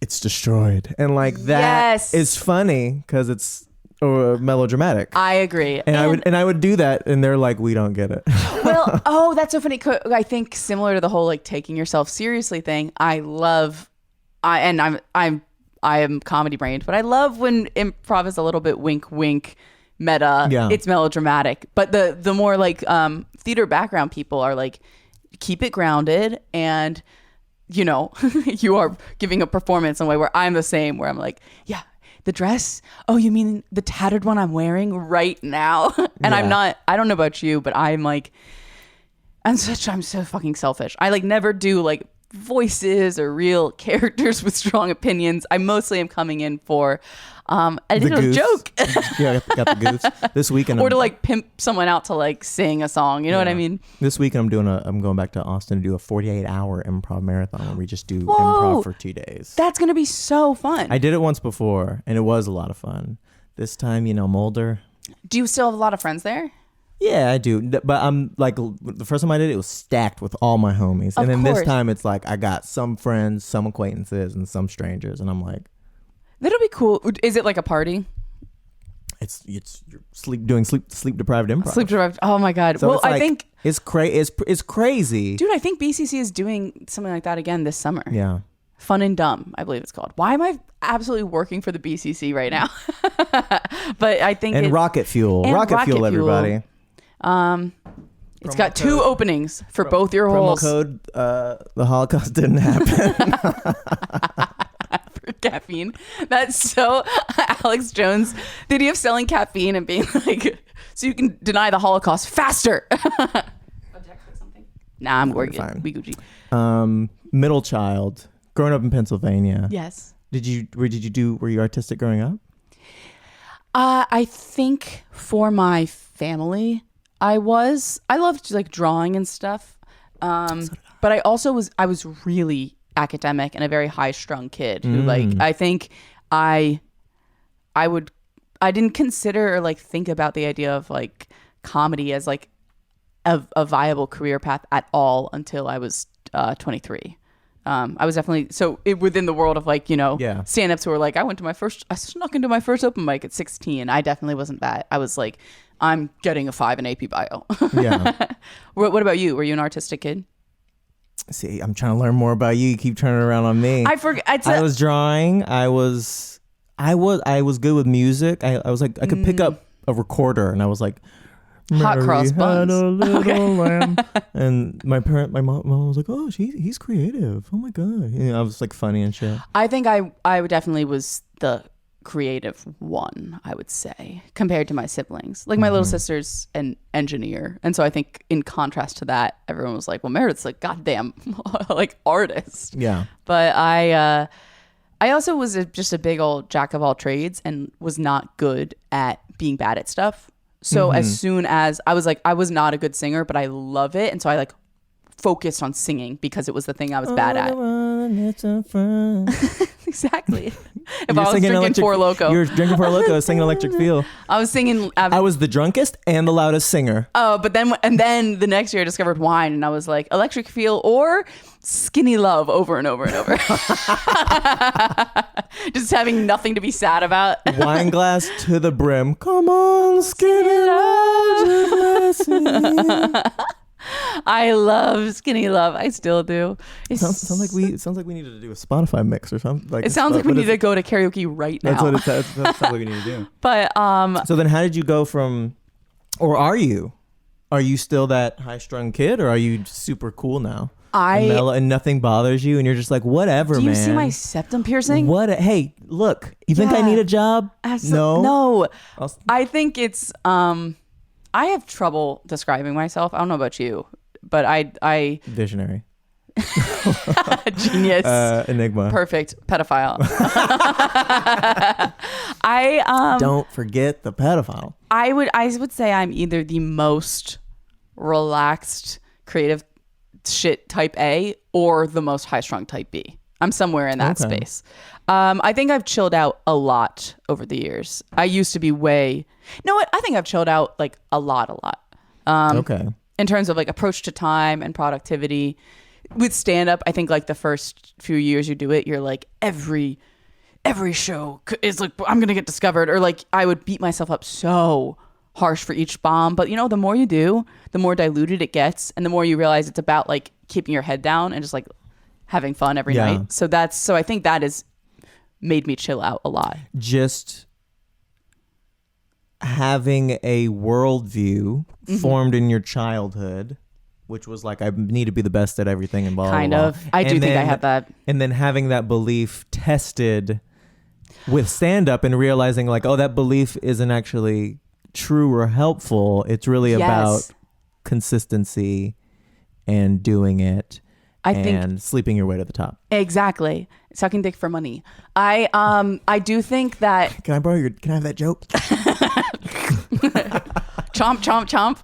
B: "It's destroyed," and like that is funny because it's melodramatic.
A: I agree.
B: And I would do that, and they're like, "We don't get it."
A: Well, that's so funny. I think similar to the whole like taking yourself seriously thing. I am comedy brained, but I love when improv is a little bit wink wink meta.
B: Yeah.
A: It's melodramatic. But the more like theater background people are like, keep it grounded, and you are giving a performance in a way where I'm the same, where I'm like, yeah, the dress, oh, you mean the tattered one I'm wearing right now? And
B: Yeah.
A: I don't know about you, but I'm like, I'm so fucking selfish. I like never do like voices or real characters with strong opinions. I mostly am coming in for I did a joke.
B: Yeah, I got the goose. This weekend,
A: or to like pimp someone out to like sing a song. You know what I mean?
B: This weekend I'm going back to Austin to do a 48-hour improv marathon where we just do
A: Whoa,
B: improv for 2 days.
A: That's gonna be so fun.
B: I did it once before and it was a lot of fun. This time, Mulder.
A: Do you still have a lot of friends there?
B: Yeah, I do. But I'm like, the first time I did it was stacked with all my homies. And then this time it's like I got some friends, some acquaintances, and some strangers. And I'm like,
A: that'll be cool. Is it like a party?
B: It's you're doing sleep deprived improv.
A: Sleep deprived. Oh my god.
B: So
A: well,
B: I
A: think
B: it's crazy.
A: Dude, I think BCC is doing something like that again this summer.
B: Yeah.
A: Fun and Dumb, I believe it's called. Why am I absolutely working for the BCC right now? But I think
B: Rocket Fuel. Rocket Fuel, everybody.
A: It's got 2 openings for both your
B: promo
A: holes.
B: code the Holocaust didn't happen.
A: For caffeine. That's so Alex Jones. The idea of selling caffeine and being like, so you can deny the Holocaust faster. Nah, I'm working. We Gucci.
B: Middle child, growing up in Pennsylvania.
A: Yes.
B: Were you artistic growing up?
A: I think for my family, I loved like drawing and stuff. But I was really academic and a very high strung kid who like, I think I didn't consider or like think about the idea of like comedy as like a viable career path at all until I was 23. I was definitely within the world of like, stand-ups who were like, I snuck into my first open mic at 16. I definitely wasn't that. I was like, I'm getting a 5 in AP Bio.
B: Yeah.
A: What about you? Were you an artistic kid?
B: See, I'm trying to learn more about you. You keep turning around on me.
A: I forget.
B: I was drawing. I was good with music. I was like, I could pick up a recorder, and I was like,
A: hot cross buns.
B: A little lamb. And my mom was like, oh, he's creative. Oh my god. I was like funny and shit.
A: I think I definitely was the creative one, I would say, compared to my siblings. Like my little sister's an engineer, and so I think in contrast to that, everyone was like, well, Meredith's like goddamn like artist.
B: Yeah.
A: But I also was just a big old jack of all trades and was not good at being bad at stuff. So as soon as I was not a good singer, but I love it, and so I like focused on singing because it was the thing I was bad at. Exactly. If I was drinking Four Loko.
B: You were drinking Four Loko, singing Electric Feel.
A: I was singing.
B: I was the drunkest and the loudest singer.
A: Oh, but then the next year I discovered wine, and I was like Electric Feel or Skinny Love over and over and over. Just having nothing to be sad about.
B: Wine glass to the brim. Come on, Skinny Love.
A: I love Skinny Love. I still do.
B: It sounds like we need to do a Spotify mix or something. Like
A: it sounds like we need to go to karaoke right now.
B: That's what it sounds like we need to do.
A: But
B: so then, how did you go from, or are you still that high strung kid, or are you super cool now? And mellow, and nothing bothers you, and you're just like, whatever, man.
A: Do you see my septum piercing?
B: Hey, look, you think I need a job?
A: No. I think it's I have trouble describing myself. I don't know about you, but I
B: visionary.
A: Genius.
B: Enigma.
A: Perfect. Pedophile. I
B: don't forget the pedophile.
A: I would say I'm either the most relaxed creative shit type A or the most high strung type B. I'm somewhere in that space. I think I've chilled out a lot over the years. I used to be I think I've chilled out like a lot. In terms of like approach to time and productivity. With stand up, I think like the first few years you do it, you're like every show is like, I'm going to get discovered, or like I would beat myself up so harsh for each bomb. But the more you do, the more diluted it gets, and the more you realize it's about like keeping your head down and just like having fun every night. So I think that has made me chill out a lot.
B: Just having a worldview formed in your childhood, which was like, I need to be the best at everything and blah, blah, blah.
A: Kind of. I do think I have that.
B: And then having that belief tested with stand-up and realizing like, oh, that belief isn't actually true or helpful. It's really about consistency and doing it. I think sleeping your way to the top. Exactly.
A: Sucking dick for money. I do think that.
B: Can I have that joke?
A: Chomp, chomp, chomp.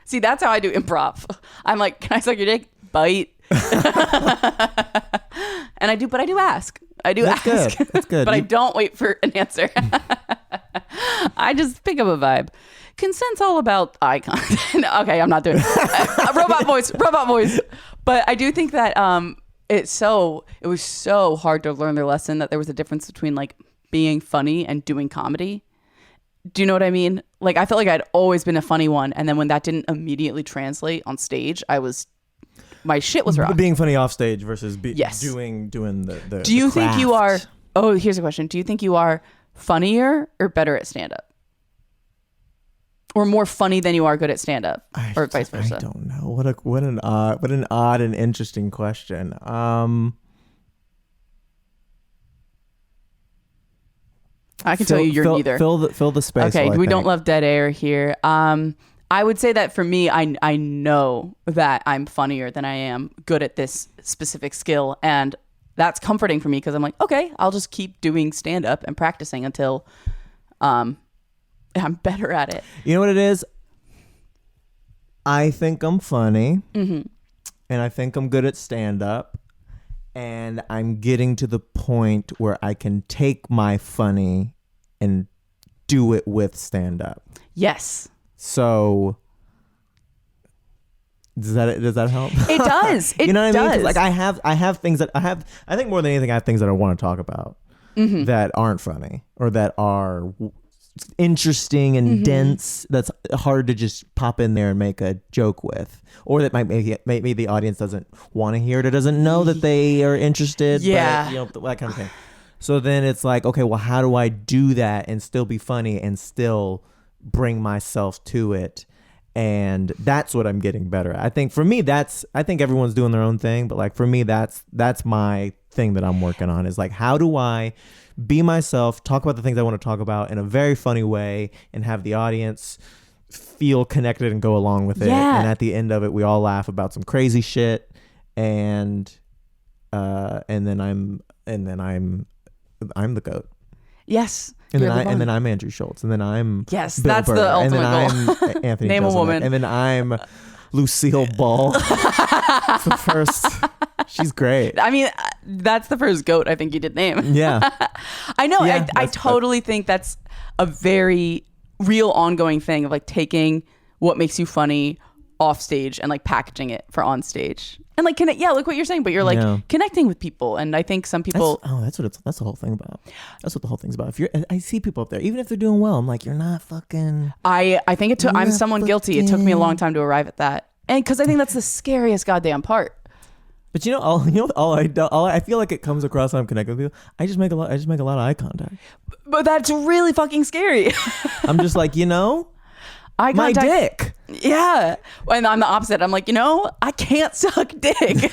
A: See, that's how I do improv. I'm like, can I suck your dick? Bite. And I do ask. That's ask.
B: Good. That's good.
A: But I don't wait for an answer. I just pick up a vibe. Consent's all about eye contact. Okay, I'm not doing it. Robot voice. But I do think that it was so hard to learn their lesson that there was a difference between like being funny and doing comedy. Do you know what I mean? Like, I felt like I'd always been a funny one, and then when that didn't immediately translate on stage, my shit was wrong.
B: Being funny off stage versus doing the.
A: Do you think you are? Oh, here's a question. Do you think you are funnier or better at stand up, or more funny than you are good at stand up, or vice versa?
B: I don't know. What an odd and interesting question.
A: I can tell you you're neither.
B: Fill the space.
A: Okay, we don't love dead air here. I would say that for me, I know that I'm funnier than I am good at this specific skill, and that's comforting for me because I'm like, okay, I'll just keep doing stand up and practicing until I'm better at it.
B: You know what it is? I think I'm funny, and I think I'm good at stand up. And I'm getting to the point where I can take my funny and do it with stand-up.
A: Yes.
B: So Does that help?
A: It does. It
B: you know what I mean?
A: does.
B: 'Cause, like I have things that I think more than anything, I have things that I want to talk about that aren't funny or that are interesting and dense. That's hard to just pop in there and make a joke with, or that maybe the audience doesn't want to hear it or doesn't know that they are interested.
A: Yeah.
B: But, you know, that kind of thing. So then it's like, okay, well, how do I do that and still be funny and still bring myself to it? And that's what I'm getting better at. I think for me, I think everyone's doing their own thing, but like for me, that's my thing that I'm working on is like, how do I be myself, talk about the things I want to talk about in a very funny way and have the audience feel connected and go along with it.
A: Yeah.
B: And at the end of it, we all laugh about some crazy shit. And then I'm the GOAT.
A: Yes.
B: And then I'm Andrew Schultz. And then I'm
A: Yes,
B: Bill
A: that's
B: Burr.
A: the ultimate
B: and then
A: goal.
B: I'm Anthony
A: Name a
B: Jeselnik.
A: woman.
B: And then I'm Lucille Ball. It's the first. She's great.
A: I mean, that's the first GOAT I think you did name.
B: Yeah.
A: I know.
B: Yeah,
A: I totally think that's a very real ongoing thing of like taking what makes you funny off stage and like packaging it for on stage. And like, look what you're saying, but you're like connecting with people. And I think some people.
B: That's the whole thing about. That's what the whole thing's about. I see people up there, even if they're doing well, I'm like, you're not fucking.
A: I think it took. I'm someone guilty. It took me a long time to arrive at that, and because I think that's the scariest goddamn part.
B: But all I feel like it comes across when I'm connecting with people. I just make a lot of eye contact.
A: But that's really fucking scary.
B: I'm just like,
A: eye
B: my
A: contact,
B: dick.
A: Yeah. And I'm the opposite. I'm like, I can't suck dick.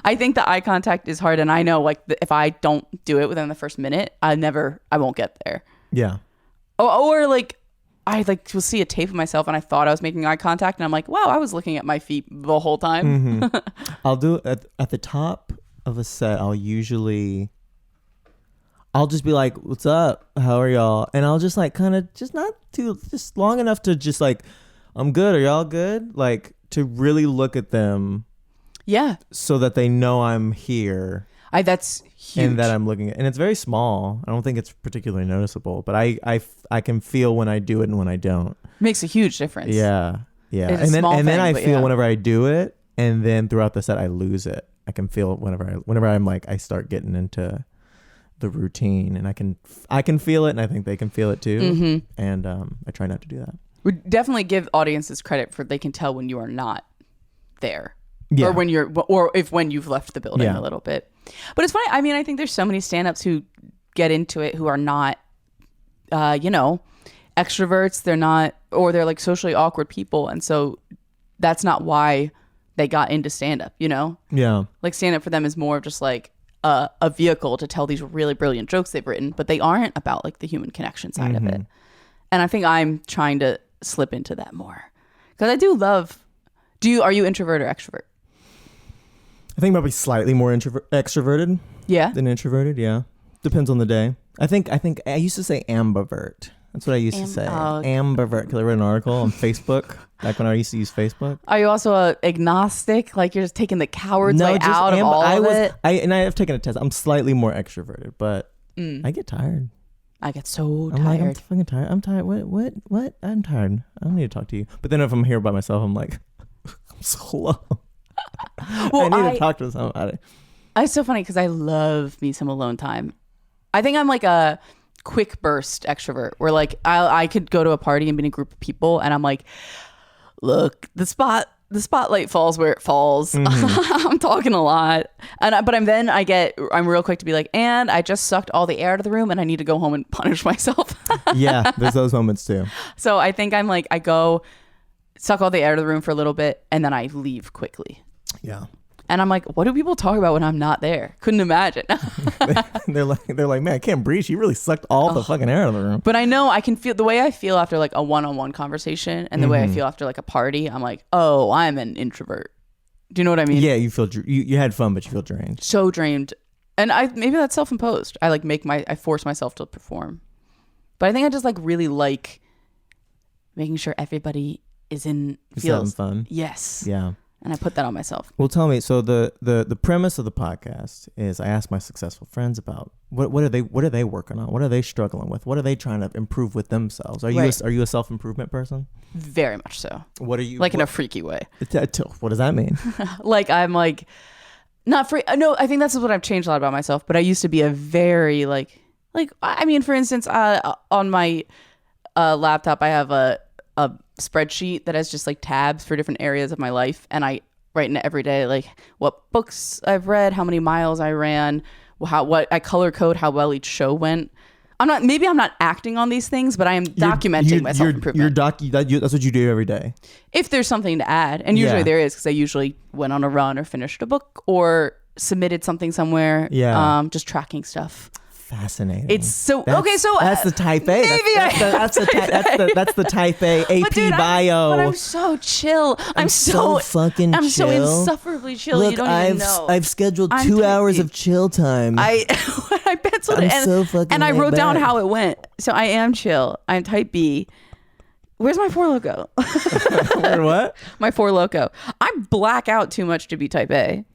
A: I think the eye contact is hard. And I know like if I don't do it within the first minute, I won't get there.
B: Yeah.
A: Or like, I like will see a tape of myself and I thought I was making eye contact and I'm like, wow, I was looking at my feet the whole time.
B: I'll do it at the top of a set. I'll just be like, what's up? How are y'all? And I'll just like kind of just long enough to just like, I'm good. Are y'all good? Like to really look at them.
A: Yeah.
B: So that they know I'm here.
A: That's huge.
B: And that I'm looking at, and it's very small. I don't think it's particularly noticeable, but I can feel when I do it and when I don't.
A: Makes a huge difference.
B: Yeah. Yeah.
A: It's
B: then I feel
A: yeah.
B: whenever I do it, and then throughout the set I lose it. I can feel it whenever I'm like I start getting into the routine, and I can feel it, and I think they can feel it too. And I try not to do that.
A: We definitely give audiences credit for they can tell when you are not there.
B: Yeah.
A: Or when you've left the building a little bit. But it's funny. I mean, I think there's so many stand-ups who get into it who are not, extroverts. They're not, or they're like socially awkward people. And so that's not why they got into stand-up,
B: Yeah.
A: Like stand-up for them is more of just like a vehicle to tell these really brilliant jokes they've written, but they aren't about like the human connection side of it. And I think I'm trying to slip into that more. Because I do love, are you introvert or extrovert?
B: I think probably slightly more extroverted.
A: Yeah.
B: Than introverted. Yeah. Depends on the day. I think I used to say ambivert. That's what I used to say. Ambivert. Because I read an article on Facebook, back when I used to use Facebook.
A: Are you also agnostic? Like you're just taking the coward's way out of all of it?
B: And I have taken a test. I'm slightly more extroverted, but I get tired.
A: I get so tired.
B: I'm like, I'm fucking tired. I'm tired. What? I'm tired. I don't need to talk to you. But then if I'm here by myself, I'm like, I'm slow.
A: Well,
B: I need to talk to somebody.
A: It's so funny because I love me some alone time. I think I'm like a quick burst extrovert where like I could go to a party and be in a group of people and I'm like, look, the spotlight falls where it falls. I'm talking a lot, but I'm real quick to be like, and I just sucked all the air out of the room and I need to go home and punish myself.
B: Yeah, there's those moments too.
A: So I think I'm like, I go suck all the air out of the room for a little bit and then I leave quickly.
B: Yeah.
A: And I'm like, what do people talk about when I'm not there? Couldn't imagine.
B: they're like, man, I can't breathe. She really sucked all the fucking air out of the room.
A: But I know I can feel the way I feel after like a one-on-one conversation and the way I feel after like a party. I'm like, oh, I'm an introvert. Do you know what I mean?
B: Yeah, you feel you had fun, but you feel drained.
A: So drained. And maybe that's self-imposed. I like I force myself to perform. But I think I just like really like making sure everybody feels
B: having fun.
A: Yes.
B: Yeah.
A: And I put that on myself.
B: Well, tell me. So the premise of the podcast is I ask my successful friends about what are they working on? What are they struggling with? What are they trying to improve with themselves? Are you a self-improvement person?
A: Very much so.
B: What are you
A: like in a freaky way?
B: What does that mean?
A: Like I'm like not free. No, I think that's what I've changed a lot about myself. But I used to be a very like I mean, for instance, on my laptop, I have a spreadsheet that has just like tabs for different areas of my life, and I write in it every day like what books I've read, how many miles I ran, what I color code how well each show went. I'm not acting on these things, but I am documenting my self-improvement.
B: That's what you do every day.
A: If there's something to add, and usually there is, because I usually went on a run or finished a book or submitted something somewhere.
B: Yeah.
A: Just tracking stuff.
B: Fascinating.
A: It's so
B: that's the type A. That's the type A AP bio.
A: But I'm so chill. I'm so
B: fucking chill.
A: I'm so insufferably chill.
B: Look,
A: you don't even know.
B: I've scheduled 2 hours of chill time.
A: I penciled it and I wrote down how it went. So I am chill. I'm type B. Where's my Four Loko?
B: Where what?
A: My Four Loko. I black out too much to be type A.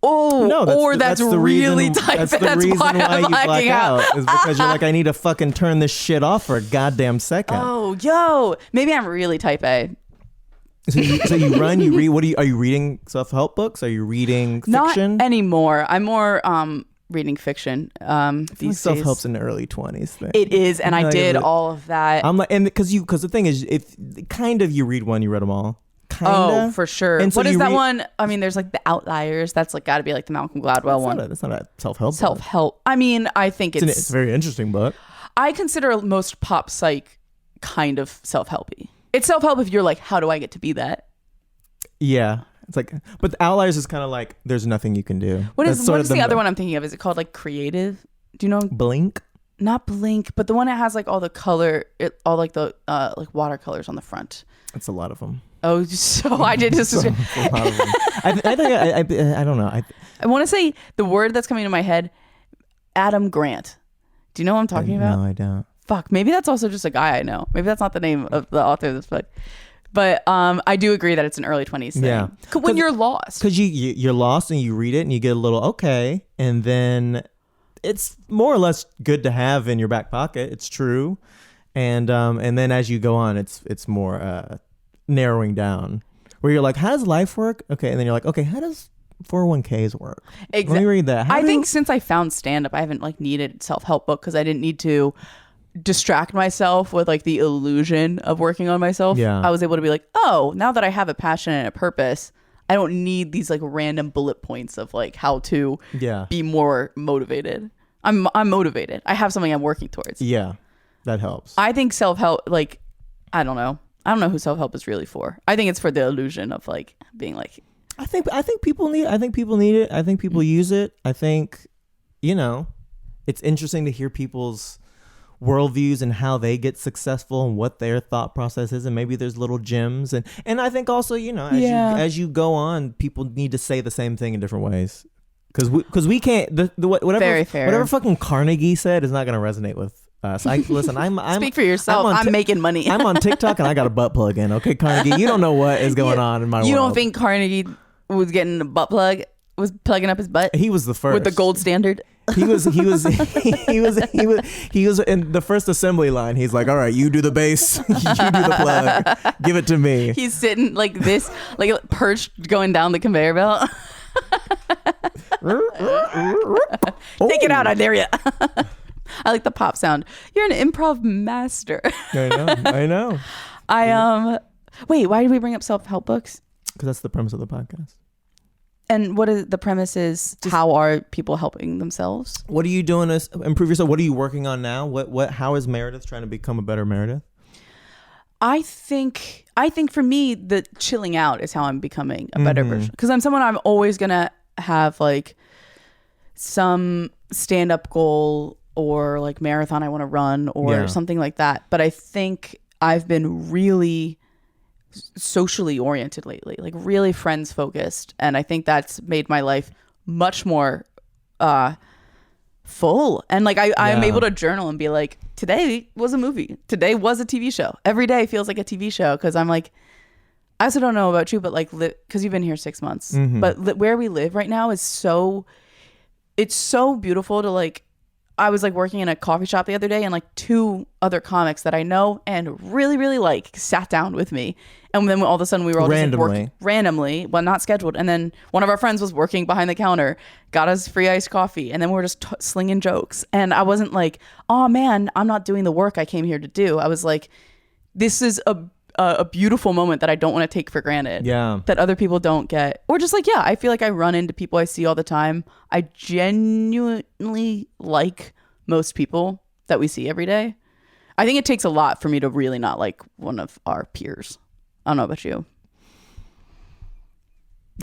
A: Oh,
B: no,
A: that's really type.
B: That's the reason why you black out is because you're like, I need to fucking turn this shit off for a goddamn second.
A: Oh, yo, maybe I'm really type A.
B: So you run, you read. Are you reading self-help books? Are you reading fiction?
A: Not anymore. I'm more reading fiction. These
B: self-help's in the early 20s thing.
A: It is, and I did all of that.
B: I'm like, and because the thing is, if kind of you read one, you read them all. Kinda.
A: Oh, for sure. And so what is that one? I mean, there's like The Outliers. That's like got to be like the Malcolm Gladwell one.
B: That's not a self-help.
A: Self-help. I mean, I think
B: it's a very interesting book.
A: I consider most pop psych kind of self-helpy. It's self-help if you're like, how do I get to be that?
B: Yeah. It's like, but The Outliers is kind of like, there's nothing you can do.
A: What is the other one I'm thinking of? Is it called like Creative? Do you know?
B: Blink?
A: Not Blink, but the one that has like all the color, all like the like watercolors on the front.
B: That's a lot of them.
A: Oh, so I did just.
B: a lot of them. I don't know.
A: I want to say the word that's coming to my head, Adam Grant. Do you know what I'm talking about?
B: No, I don't.
A: Fuck, maybe that's also just a guy I know. Maybe that's not the name of the author of this book. But I do agree that it's an early 20s thing.
B: Yeah.
A: When you're lost.
B: Because you're lost and you read it and you get a little okay. And then it's more or less good to have in your back pocket. It's true. And then as you go on, it's more narrowing down. Where you're like, how does life work? Okay. And then you're like, okay, how does 401ks work?
A: Exactly.
B: Let me read that.
A: I think since I found stand-up, I haven't like needed a self-help book because I didn't need to distract myself with like the illusion of working on myself.
B: Yeah.
A: I was able to be like, oh, now that I have a passion and a purpose, I don't need these like random bullet points of like how to be more motivated. I'm motivated. I have something I'm working towards.
B: Yeah, that helps.
A: I think self-help, like, I don't know who self-help is really for. I think it's for the illusion of like being like.
B: I think people need it. I think people use it. I think, it's interesting to hear people's worldviews and how they get successful and what their thought process is, and maybe there's little gems, and I think also as you go on, people need to say the same thing in different ways, because we can't whatever fucking Carnegie said is not going to resonate with us. Listen, I'm
A: speak for yourself. I'm making money.
B: I'm on TikTok and I got a butt plug in. Okay, Carnegie, you don't know what is going on in my world.
A: You don't think Carnegie was getting a butt plug? Was plugging up his butt?
B: He was the first
A: with the gold standard.
B: He was in the first assembly line. He's like, all right, you do the bass, you do the plug, give it to me. He's
A: sitting like this, like perched going down the conveyor belt. Take it out, I dare you. I like the pop sound. You're an improv master.
B: I know.
A: Wait, why did we bring up self-help books?
B: Because that's the premise of the podcast.
A: And what is the premise is? How are people helping themselves?
B: What are you doing to improve yourself? What are you working on now? How is Meredith trying to become a better Meredith?
A: I think for me, the chilling out is how I'm becoming a better version. Because I'm always gonna have like some stand-up goal or like marathon I want to run or something like that. But I think I've been really socially oriented lately, like really friends focused, and I think that's made my life much more full. And like I'm able to journal and be like, today was a movie, today was a TV show, every day feels like a TV show, because I'm like, I also don't know about you, but like, because you've been here 6 months, but where we live right now is it's so beautiful to like, I was like working in a coffee shop the other day and like 2 other comics that I know and really, really like sat down with me. And then all of a sudden we were all just like, working randomly, well, not scheduled. And then one of our friends was working behind the counter, got us free iced coffee. And then we were just slinging jokes. And I wasn't like, oh man, I'm not doing the work I came here to do. I was like, this is a beautiful moment that I don't want to take for granted.
B: Yeah.
A: That other people don't get. Or just like, yeah, I feel like I run into people I see all the time. I genuinely like most people that we see every day. I think it takes a lot for me to really not like one of our peers. I don't know about you.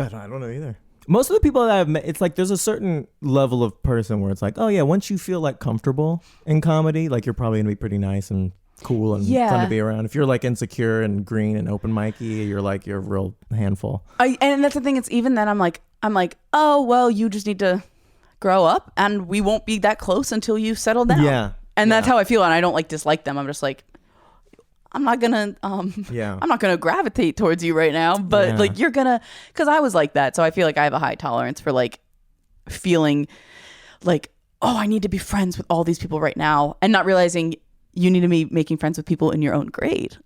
B: I don't know either. Most of the people that I've met, it's like there's a certain level of person where it's like, oh yeah, once you feel like comfortable in comedy, like you're probably gonna be pretty nice and cool and fun to be around. If you're like insecure and green and open micy, you're a real handful.
A: And that's the thing. It's even then I'm like, oh well, you just need to grow up, and we won't be that close until you settle down.
B: Yeah,
A: and that's how I feel. And I don't like dislike them. I'm just like, I'm not gonna gravitate towards you right now, but like you're gonna, because I was like that. So I feel like I have a high tolerance for like feeling like, oh, I need to be friends with all these people right now, and not realizing you need to be making friends with people in your own grade.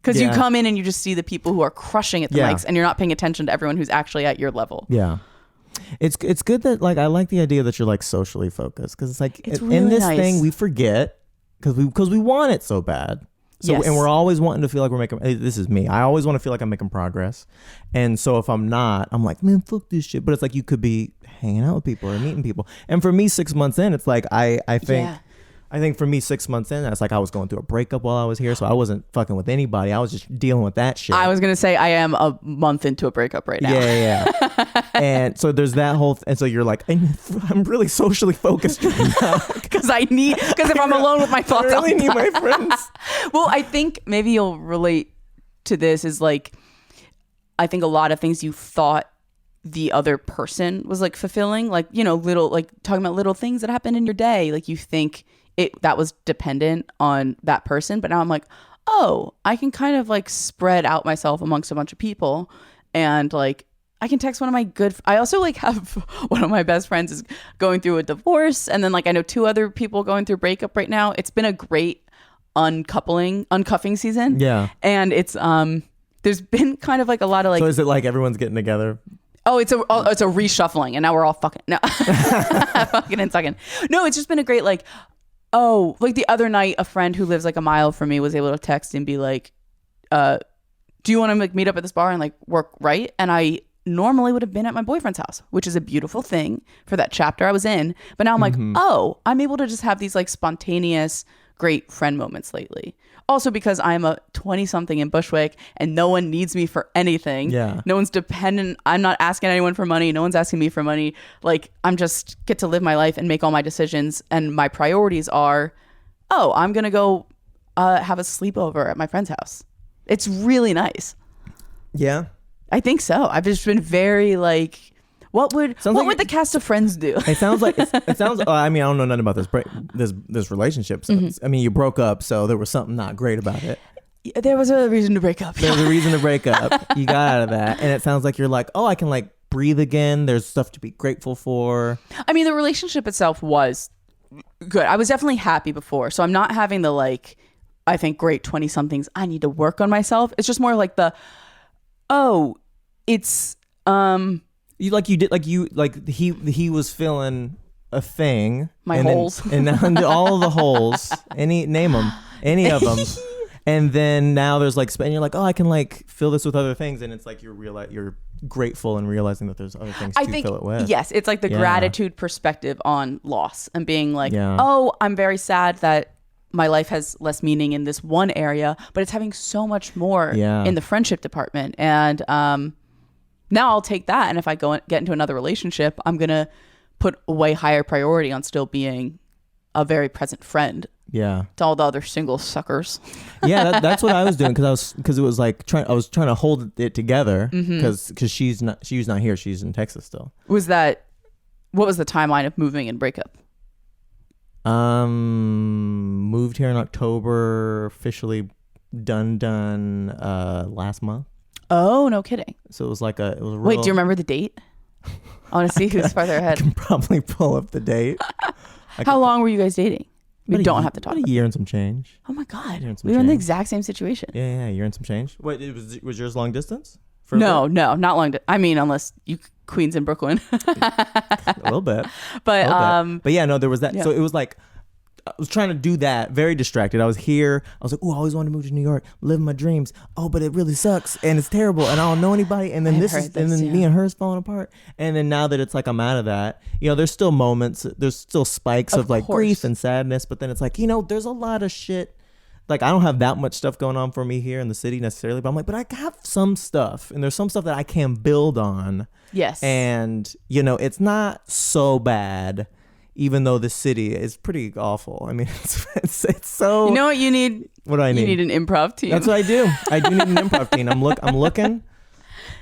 A: Because you come in and you just see the people who are crushing at the mics, and you're not paying attention to everyone who's actually at your level.
B: Yeah. It's good that like I like the idea that you're like socially focused, because it's like
A: it's really
B: in this
A: nice.
B: thing we forget because we want it so bad. So and we're always wanting to feel like we're making. This is me. I always want to feel like I'm making progress, and so if I'm not, I'm like, man, fuck this shit. But it's like you could be hanging out with people or meeting people. And for me, 6 months in, it's like I think for me 6 months in, that's like I was going through a breakup while I was here, so I wasn't fucking with anybody. I was just dealing with that shit.
A: I was gonna say I am a month into a breakup right now.
B: Yeah. And so there's that whole, and so you're like, I'm really socially focused right now
A: because if I'm alone with my thoughts,
B: I really need my friends.
A: Well, I think maybe you'll relate to this. Is like, I think a lot of things you thought the other person was like fulfilling, like, you know, little, like talking about little things that happened in your day, like you think that was dependent on that person, but now I'm like, oh, I can kind of like spread out myself amongst a bunch of people, and like I can text one of my I also like have one of my best friends is going through a divorce, and then like I know 2 other people going through breakup right now. It's been a great uncuffing season. Yeah. And it's there's been kind of like a lot of like,
B: so is it like everyone's getting together?
A: Oh, it's a reshuffling, and now we're all fucking fucking and sucking. No, it's just been a great like, oh, like the other night, a friend who lives like a mile from me was able to text and be like, do you want to like meet up at this bar and like work right? And I normally would have been at my boyfriend's house, which is a beautiful thing for that chapter I was in. But now I'm like, oh, I'm able to just have these like spontaneous, great friend moments lately. Also because I'm a 20-something in Bushwick and no one needs me for anything. Yeah. No one's dependent. I'm not asking anyone for money. No one's asking me for money. Like, I'm just get to live my life and make all my decisions. And my priorities are, oh, I'm going to go have a sleepover at my friend's house. It's really nice. Yeah. I think so. I've just been very like, what would the cast of Friends do?
B: It sounds like it sounds. I mean, I don't know nothing about this relationship. So I mean, you broke up, so there was something not great about it.
A: There was a reason to break up.
B: There was a reason to break up. You got out of that, and it sounds like you're like, oh, I can like breathe again. There's stuff to be grateful for.
A: I mean, the relationship itself was good. I was definitely happy before, so I'm not having the like, I think great 20-somethings. I need to work on myself. It's just more like the, oh, it's
B: he was filling a thing.
A: My holes.
B: And all of the holes. Name them. Any of them. And then now there's like, and you're like, oh, I can like fill this with other things. And it's like you're grateful and realizing that there's other things to fill it with.
A: Yes. It's like the gratitude perspective on loss and being like, oh, I'm very sad that my life has less meaning in this one area, but it's having so much more in the friendship department. And, now I'll take that, and if I get into another relationship, I'm gonna put a way higher priority on still being a very present friend. Yeah. To all the other single suckers.
B: Yeah, that's what I was doing because it was like I was trying to hold it together because she's not here. She's in Texas still.
A: What was the timeline of moving and breakup?
B: Moved here in October, officially done last month.
A: Oh, no kidding.
B: So it was like it was a real,
A: Wait, do you remember the date? I want to see who's farther
B: I
A: ahead.
B: can probably pull up the date.
A: How long were you guys dating? We
B: About
A: don't have to talk
B: about
A: about
B: a year and some change.
A: Oh my God.
B: Year and some
A: We were in the
B: change.
A: exact same situation.
B: Yeah, a year and some change. Wait, was yours long distance?
A: No, not long. I mean, unless you Queens in Brooklyn.
B: A little bit.
A: But
B: But yeah, no, there was that.
A: Yeah.
B: So it was like, I was trying to do that, very distracted. I was here. I was like, oh, I always wanted to move to New York, live my dreams. Oh, but it really sucks and it's terrible and I don't know anybody. And then me and her's falling apart. And then now that it's like I'm out of that, there's still moments, there's still spikes of like grief and sadness. But then it's like, there's a lot of shit. Like I don't have that much stuff going on for me here in the city necessarily, but I'm like, but I have some stuff, and there's some stuff that I can build on.
A: Yes.
B: And it's not so bad, even though the city is pretty awful. I mean, it's so.
A: You know what you need?
B: What do I need?
A: You need an improv team.
B: That's what I do. I do need an improv team. I'm looking.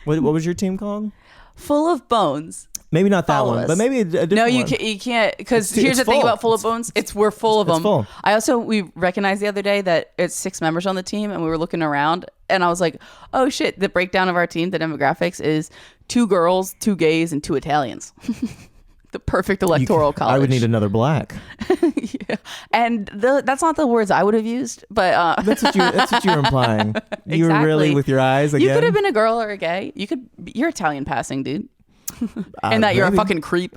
B: What was your team called?
A: Full of Bones.
B: Maybe not that
A: Follow
B: one,
A: us.
B: but maybe a different
A: No,
B: one.
A: you can't, because here's
B: it's
A: the thing
B: full.
A: about Full of Bones. We're full of them.
B: full.
A: We recognized the other day that it's 6 members on the team, and we were looking around, and I was like, oh shit, the breakdown of our team, the demographics is 2 girls, 2 gays, and 2 Italians. The perfect electoral college.
B: I would need another black.
A: Yeah. And that's not the words I would have used, but
B: That's what you're implying. You were really
A: Exactly.
B: with your eyes again.
A: you could have been a girl or a gay. You're Italian passing, dude. And that you're a
B: maybe.
A: fucking creep.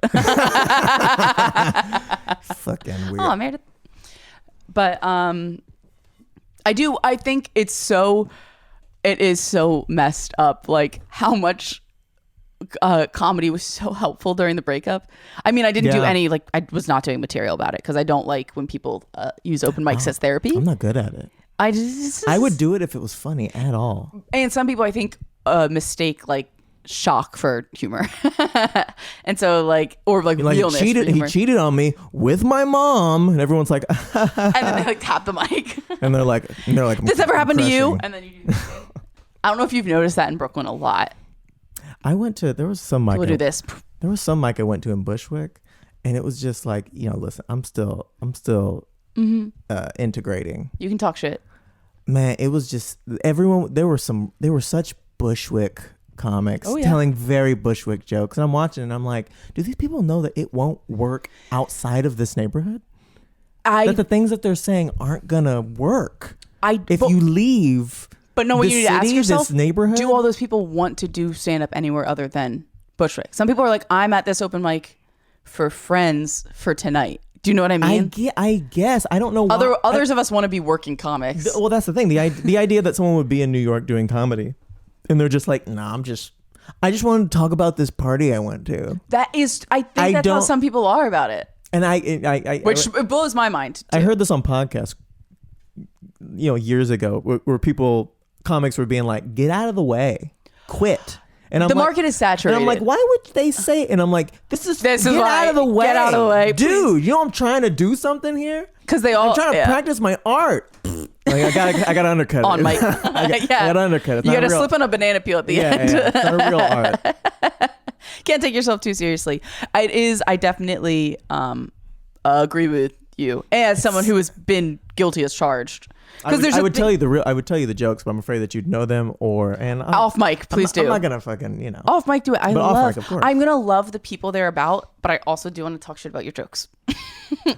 B: Fucking weird.
A: Oh, Meredith. But I think it is so messed up, like how much comedy was so helpful during the breakup. I mean, I didn't do any, like, I was not doing material about it because I don't like when people use open mics as therapy.
B: I'm not good at it.
A: I
B: would do it if it was funny at all.
A: And some people, I think, mistake like shock for humor. And so or realness for
B: he
A: humor.
B: cheated on me with my mom, and everyone's like,
A: And then they like tap the mic.
B: and they're like,
A: This ever happened to you?
B: crushing.
A: And then you I don't know if you've noticed that in Brooklyn a lot.
B: there was some mic.
A: We'll do this.
B: There was some mic I went to in Bushwick, and it was just like, listen, I'm still integrating.
A: You can talk shit.
B: Man, it was just everyone. There were such Bushwick comics telling very Bushwick jokes, and I'm watching and I'm like, do these people know that it won't work outside of this neighborhood? That the things that they're saying aren't gonna work if you leave.
A: But no, when you need to ask yourself,
B: this neighborhood,
A: do all those people want to do stand up anywhere other than Bushwick? Some people are like, I'm at this open mic for friends for tonight. Do you know what I mean?
B: I guess I don't know. Why.
A: Others of us want to be working comics.
B: Well, that's the thing. The idea that someone would be in New York doing comedy, and they're just like, nah, I just wanted to talk about this party I went to.
A: I think that's how some people are about it.
B: And
A: which it blows my mind too.
B: I heard this on podcasts, years ago, where comics were being like, get out of the way, quit. And
A: the market is saturated.
B: And I'm like, why would they say it? And I'm like, this is
A: why.
B: out of the way.
A: Get out of the way,
B: dude. I'm trying to do something here.
A: Because
B: I'm trying to practice my art. Like, I got to undercut it.
A: On mic.
B: I got to undercut it.
A: You got to slip on a banana peel at the end.
B: Yeah, it's not a real art.
A: Can't take yourself too seriously. It is. I definitely agree with you as someone who has been guilty as charged.
B: I would tell you the jokes, but I'm afraid that you'd know them
A: off mic. Please do.
B: I'm not gonna fucking
A: off mic. Do it.
B: Off mic, of course.
A: I'm gonna love the people they're about, but I also do want to talk shit about your jokes.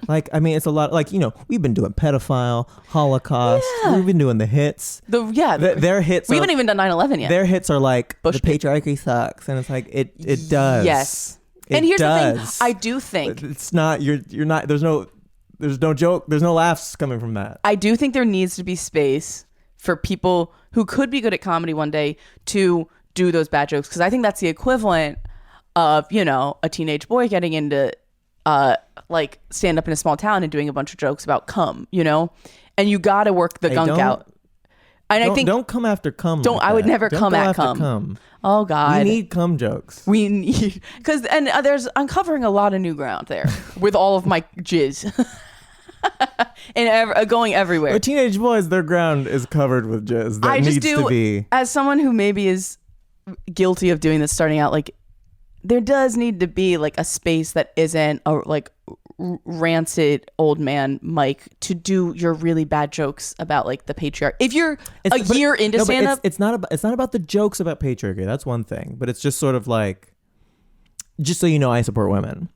B: Like, I mean, it's a lot. Like, we've been doing pedophile, Holocaust. Yeah. We've been doing the hits. Their hits.
A: We haven't even done 9/11 yet.
B: Their hits are like
A: Bush
B: the patriarchy sucks, and it's like it does.
A: Yes. And here's the thing. I do think
B: it's not. You're not. There's no joke. There's no laughs coming from that.
A: I do think there needs to be space for people who could be good at comedy one day to do those bad jokes. Because I think that's the equivalent of, a teenage boy getting into like stand up in a small town and doing a bunch of jokes about cum, and you got to work the gunk out. And I think
B: don't come after cum.
A: I would never come at cum. Oh God,
B: we need cum jokes.
A: We need because I'm covering a lot of new ground there with all of my jizz. And going everywhere.
B: But teenage boys, their ground is covered with jizz. That needs to be.
A: As someone who maybe is guilty of doing this starting out, like there does need to be like a space that isn't rancid old man Mike to do your really bad jokes about like the patriarchy. If you're year into stand up,
B: it's not about the jokes about patriarchy. That's one thing, but it's just sort of like, just so you know, I support women.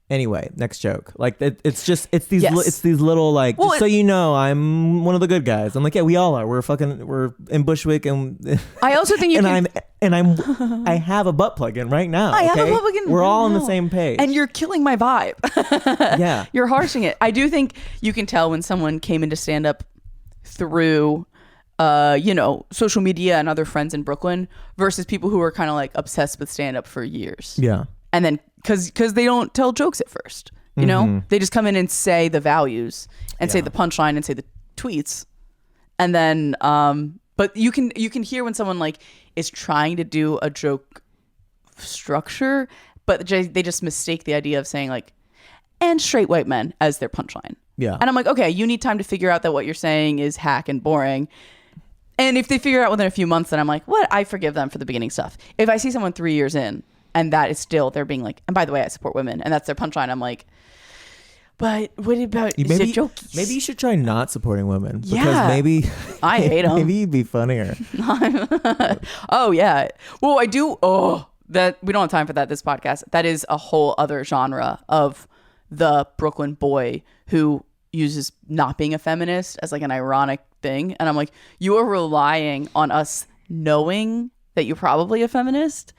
B: Anyway, next joke. Like it's these little like, well, just so you know, I'm one of the good guys. I'm like, yeah, we all are. We're in Bushwick, and
A: I also think you
B: I have a butt plug in right now.
A: I have a butt plug in.
B: We're all on the same page,
A: and you're killing my vibe.
B: Yeah,
A: you're harshing it. I do think you can tell when someone came into stand up through, social media and other friends in Brooklyn versus people who are kind of like obsessed with stand up for years.
B: Yeah,
A: and then. Because they don't tell jokes at first, you know? They just come in and say the values and say the punchline and say the tweets. And then, but you can hear when someone like is trying to do a joke structure, but they just mistake the idea of saying like, and straight white men as their punchline.
B: Yeah.
A: And I'm like, okay, you need time to figure out that what you're saying is hack and boring. And if they figure it out within a few months, then I'm like, what? I forgive them for the beginning stuff. If I see someone 3 years in, and that is still, they're being like, and by the way, I support women. And that's their punchline. I'm like, but what about
B: maybe you should try not supporting women. Because maybe
A: I hate them.
B: Maybe you'd be funnier.
A: Oh, yeah. Well, I do. Oh, that we don't have time for that this podcast. That is a whole other genre of the Brooklyn boy who uses not being a feminist as like an ironic thing. And I'm like, you are relying on us knowing that you're probably a feminist.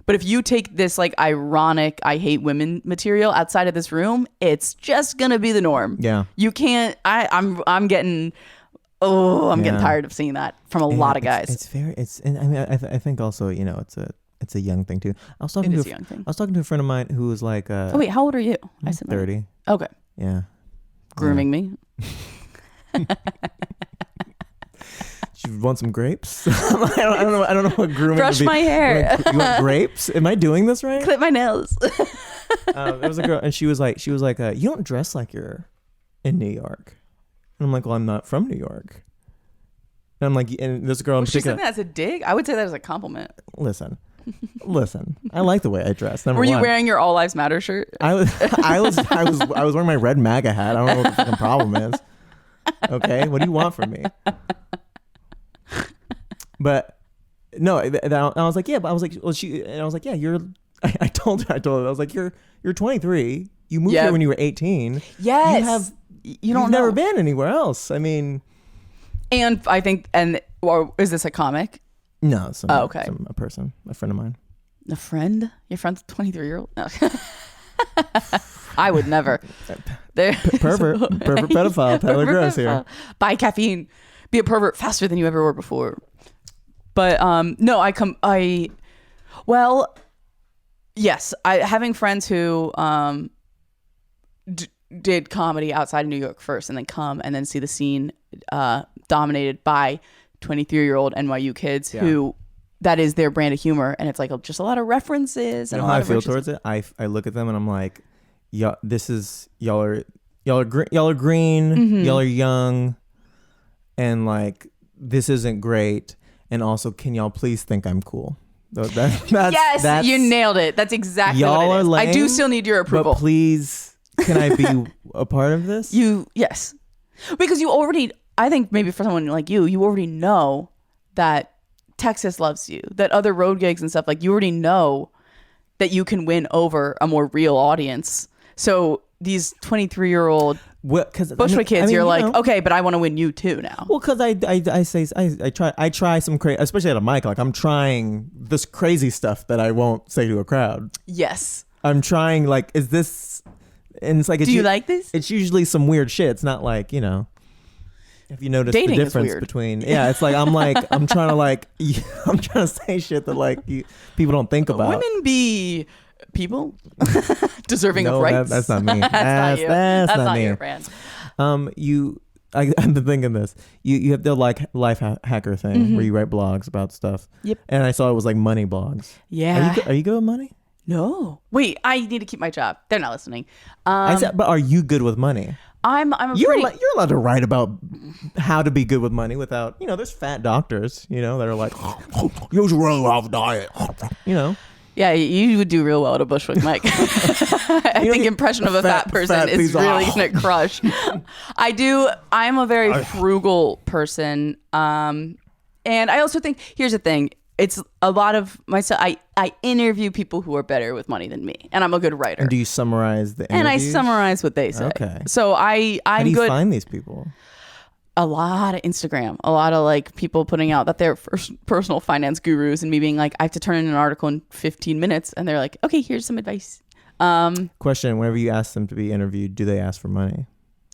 A: But if you take this like ironic, I hate women material outside of this room, it's just gonna be the norm.
B: Yeah.
A: You can't. I'm getting tired of seeing that from a lot of guys.
B: I think also, it's a young thing too. I was talking to a friend of mine who was like,
A: oh wait, how old are you?
B: I said 30.
A: Okay.
B: Yeah.
A: Grooming me.
B: You want some grapes? I don't know what grooming
A: Brush
B: would be.
A: my hair.
B: You want grapes? Am I doing this right?
A: Clip my nails.
B: There was a girl, and she was like, you don't dress like you're in New York. And I'm like, well, I'm not from New York. And I'm like, and this girl in particular.
A: She said that as a dig? I would say that as a compliment.
B: Listen. I like the way I dress.
A: Were you wearing your All Lives Matter shirt?
B: I was wearing my red MAGA hat. I don't know what the fucking problem is. Okay, what do you want from me? But no, I was like, yeah, but I was like, well, I was like, yeah, I told her, I was like, you're 23. You moved here when you were 18.
A: Yes.
B: You've never been anywhere else. I mean,
A: and I think, or is this a comic?
B: No.
A: Okay.
B: A person, a friend of mine.
A: A friend? Your friend's a 23-year-old? No. I would never.
B: Pervert pedophile, Tyler Groce here.
A: Buy caffeine. Be a pervert faster than you ever were before. But no, yes, having friends who did comedy outside of New York first and then come and then see the scene dominated by 23-year-old NYU kids who that is their brand of humor, and it's like just a lot of references. And
B: how I feel towards it? I look at them and I'm like, y'all are green,
A: mm-hmm.
B: y'all are young, and like this isn't great. And also, can y'all please think I'm cool?
A: Yes, you nailed it. That's exactly
B: y'all
A: what it is.
B: Are lame,
A: I do still need your approval.
B: But please, can I be a part of this?
A: Yes. Because you already, I think maybe for someone like you already know that Texas loves you, that other road gigs and stuff, like you already know that you can win over a more real audience. So these 23-year-old Bushwick kids, you're like, okay, but I want to win you too now.
B: Well, because I try some crazy, especially at a mic. Like I'm trying this crazy stuff that I won't say to a crowd.
A: Yes,
B: I'm trying. Like, is this? And it's like,
A: do you like this?
B: It's usually some weird shit. It's not like, if you notice
A: dating
B: the difference between, it's like I'm trying to say shit that like people don't think about.
A: Women be people deserving of rights.
B: That's not me.
A: That's not you. That's not
B: me.
A: Your brand.
B: I've been thinking this. You have the like life hacker thing
A: mm-hmm.
B: where you write blogs about stuff.
A: Yep.
B: And I saw it was like money blogs.
A: Yeah.
B: Are you good with money?
A: No. Wait, I need to keep my job. They're not listening.
B: I said, but are you good with money? You're allowed to write about how to be good with money without, there's fat doctors, that are like, you should really have a diet,
A: Yeah, Yeah, you would do real well at a Bushwick mic. I think impression of a fat person is really going to crush. I'm a very frugal person. And I also think, here's the thing. It's a lot of myself. I interview people who are better with money than me, and I'm a good writer.
B: And do you summarize the interviews?
A: And I summarize what they say.
B: Okay.
A: So I'm
B: How do you
A: good.
B: find these people?
A: A lot of Instagram, a lot of like people putting out that they're personal finance gurus, and me being like, I have to turn in an article in 15 minutes, and they're like, okay, here's some advice.
B: Question: whenever you ask them to be interviewed, do they ask for money?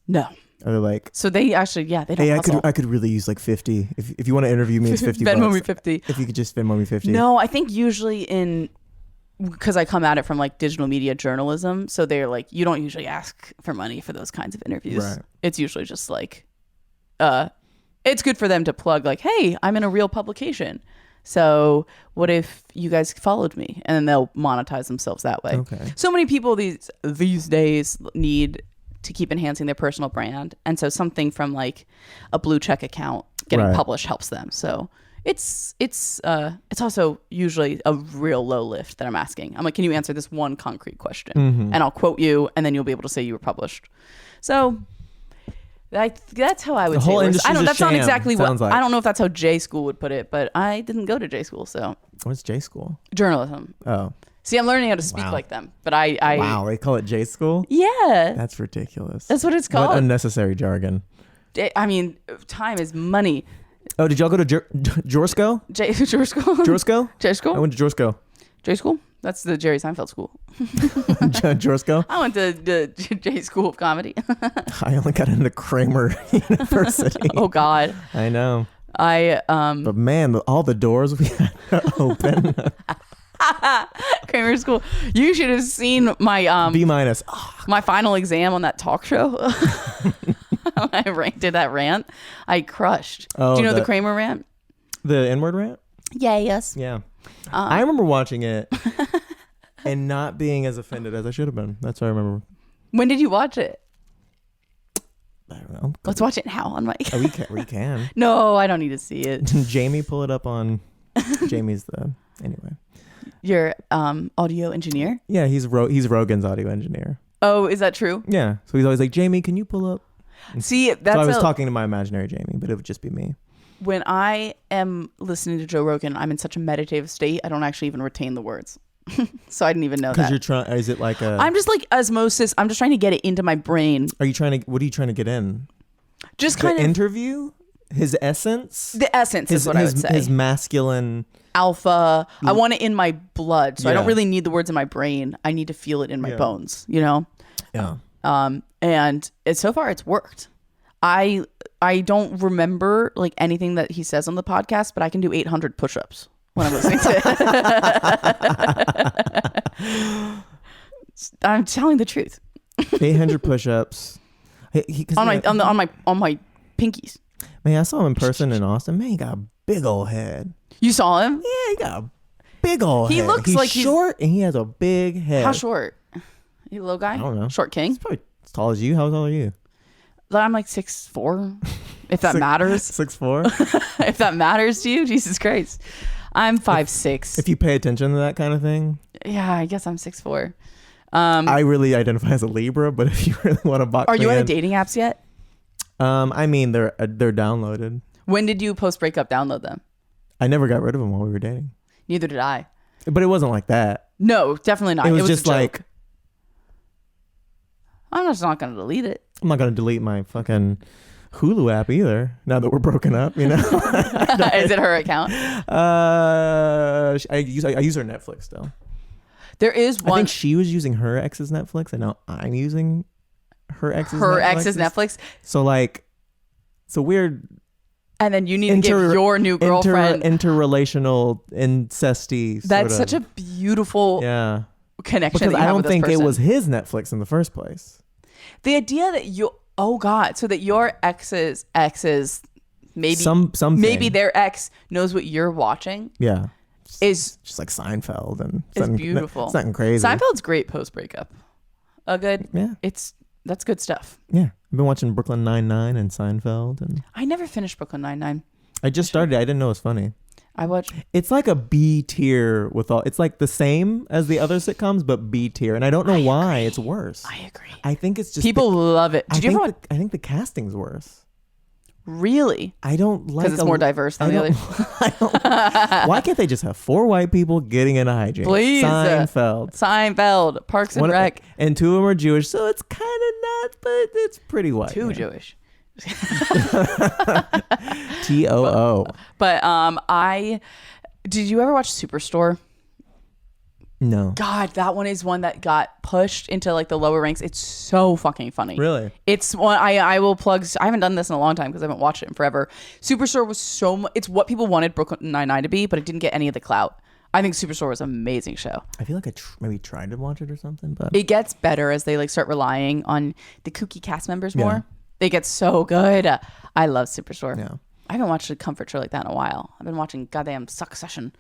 A: No.
B: Are they like?
A: So they actually, they don't.
B: Hey,
A: hustle.
B: I could really use like 50. If you want to interview me, it's 50.
A: Venmo me 50.
B: If you could just Venmo me 50.
A: No, I think usually because I come at it from like digital media journalism, so they're like, you don't usually ask for money for those kinds of interviews. Right. It's usually just like, it's good for them to plug like, hey, I'm in a real publication. So what if you guys followed me? And then they'll monetize themselves that way.
B: Okay.
A: So many people these days need to keep enhancing their personal brand. And so something from like a blue check account getting published helps them. So it's also usually a real low lift that I'm asking. I'm like, can you answer this one concrete question? Mm-hmm. And I'll quote you, and then you'll be able to say you were published. So that's how I would say it. That's not exactly what I don't know if that's how J School would put it, but I didn't go to J School. So
B: what's J School?
A: Journalism.
B: Oh.
A: See, I'm learning how to speak like them, but I
B: wow, they call it J School?
A: Yeah.
B: That's ridiculous.
A: That's what it's called.
B: What unnecessary jargon.
A: I mean, time is money.
B: Oh, did y'all go to Jorsco?
A: Jorsco?
B: J School? I went to Jorsco.
A: J School? That's the Jerry Seinfeld school.
B: Jorsco?
A: I went to the J School of Comedy.
B: I only got into Kramer University.
A: Oh, God.
B: I know. But man, all the doors we had open.
A: Kramer School. You should have seen my
B: B-.
A: My final exam on that talk show. When I did that rant, I crushed. Do you know the Kramer rant?
B: The N-word rant?
A: Yeah, yes.
B: Yeah. I remember watching it and not being as offended as I should have been. That's what I remember.
A: When did you watch it?
B: I don't know.
A: Let's watch it now on my...
B: We can.
A: No, I don't need to see it.
B: Jamie, pull it up on... Jamie's the... Anyway.
A: Your audio engineer?
B: Yeah, he's Rogan's audio engineer.
A: Oh, is that true?
B: Yeah. So he's always like, Jamie, can you pull up?
A: See, that's...
B: So I was talking to my imaginary Jamie, but it would just be me.
A: When I am listening to Joe Rogan, I'm in such a meditative state, I don't actually even retain the words. So I didn't even know that.
B: Because you're trying... Is it like a...
A: I'm just like osmosis. I'm just trying to get it into my brain.
B: What are you trying to get in?
A: Just kind of...
B: interview? His essence?
A: The essence is what I would say.
B: His masculine...
A: Alpha. I want it in my blood. So
B: yeah.
A: I don't really need the words in my brain. I need to feel it in my bones, you know?
B: Yeah.
A: And so far it's worked. I don't remember like anything that he says on the podcast, but I can do 800 push-ups when I'm listening to it. I'm telling the truth.
B: 800 push-ups.
A: On my pinkies.
B: Man, I saw him in person in Austin. Man, he got a big old head.
A: You saw him?
B: Yeah, he got a big old head.
A: He looks like
B: he's short and he has a big head.
A: How short? You a little guy?
B: I don't know.
A: Short king?
B: He's probably as tall as you. How tall are you?
A: I'm like 6'4", if that matters.
B: 6'4"?
A: If that matters to you, Jesus Christ. I'm 5'6".
B: If you pay attention to that kind of thing.
A: Yeah, I guess I'm 6'4".
B: I really identify as a Libra, but if you really want to box
A: Are you on the dating apps yet?
B: I mean, they're downloaded.
A: When did you post breakup download them?
B: I never got rid of them while we were dating.
A: Neither did I.
B: But it wasn't like that.
A: No, definitely not.
B: It was just like...
A: I'm just not going to delete it.
B: I'm not going to delete my fucking Hulu app either, now that we're broken up, you know?
A: Is it her account?
B: I use her Netflix still.
A: There is one...
B: I think she was using her ex's Netflix, and now I'm using her ex's Netflix. So, like, it's a weird...
A: And then you need to give your new girlfriend...
B: interrelational, incesty
A: That's such a beautiful connection.
B: Because
A: that you
B: I
A: have
B: don't
A: with
B: think
A: this
B: it
A: person.
B: was his Netflix in the first place.
A: The idea that you... Oh, God. So that your ex's maybe...
B: Something.
A: Maybe their ex knows what you're watching.
B: Yeah.
A: Is
B: just like Seinfeld. And
A: it's beautiful.
B: It's nothing crazy.
A: Seinfeld's great post-breakup. Good...
B: Yeah.
A: That's good stuff.
B: Yeah. I've been watching Brooklyn Nine-Nine and Seinfeld. And
A: I never finished Brooklyn Nine-Nine.
B: I just started. I didn't know it was funny.
A: I watch.
B: It's like a B tier with all. It's like the same as the other sitcoms, but B tier, and I don't know why it's worse.
A: I agree.
B: I think it's just
A: people love it. Did you ever watch?
B: I think the casting's worse.
A: Really?
B: I don't like
A: because it's more diverse than the other.
B: Why can't they just have 4 white people getting into hijinks?
A: Please, Seinfeld, Parks and Rec,
B: and 2 of them are Jewish, so it's kind of not, but it's pretty white.
A: 2 Jewish.
B: TOO.
A: But did you ever watch Superstore?
B: No.
A: God, that one is one that got pushed into like the lower ranks. It's so fucking funny.
B: Really?
A: It's one I will plug. I haven't done this in a long time because I haven't watched it in forever. Superstore was it's what people wanted Brooklyn Nine-Nine to be, but it didn't get any of the clout. I think Superstore was an amazing show.
B: I feel like I maybe tried to watch it or something, but
A: it gets better as they like start relying on the kooky cast members more. It gets so good. I love Superstore.
B: Yeah.
A: I haven't watched a comfort show like that in a while. I've been watching goddamn Succession.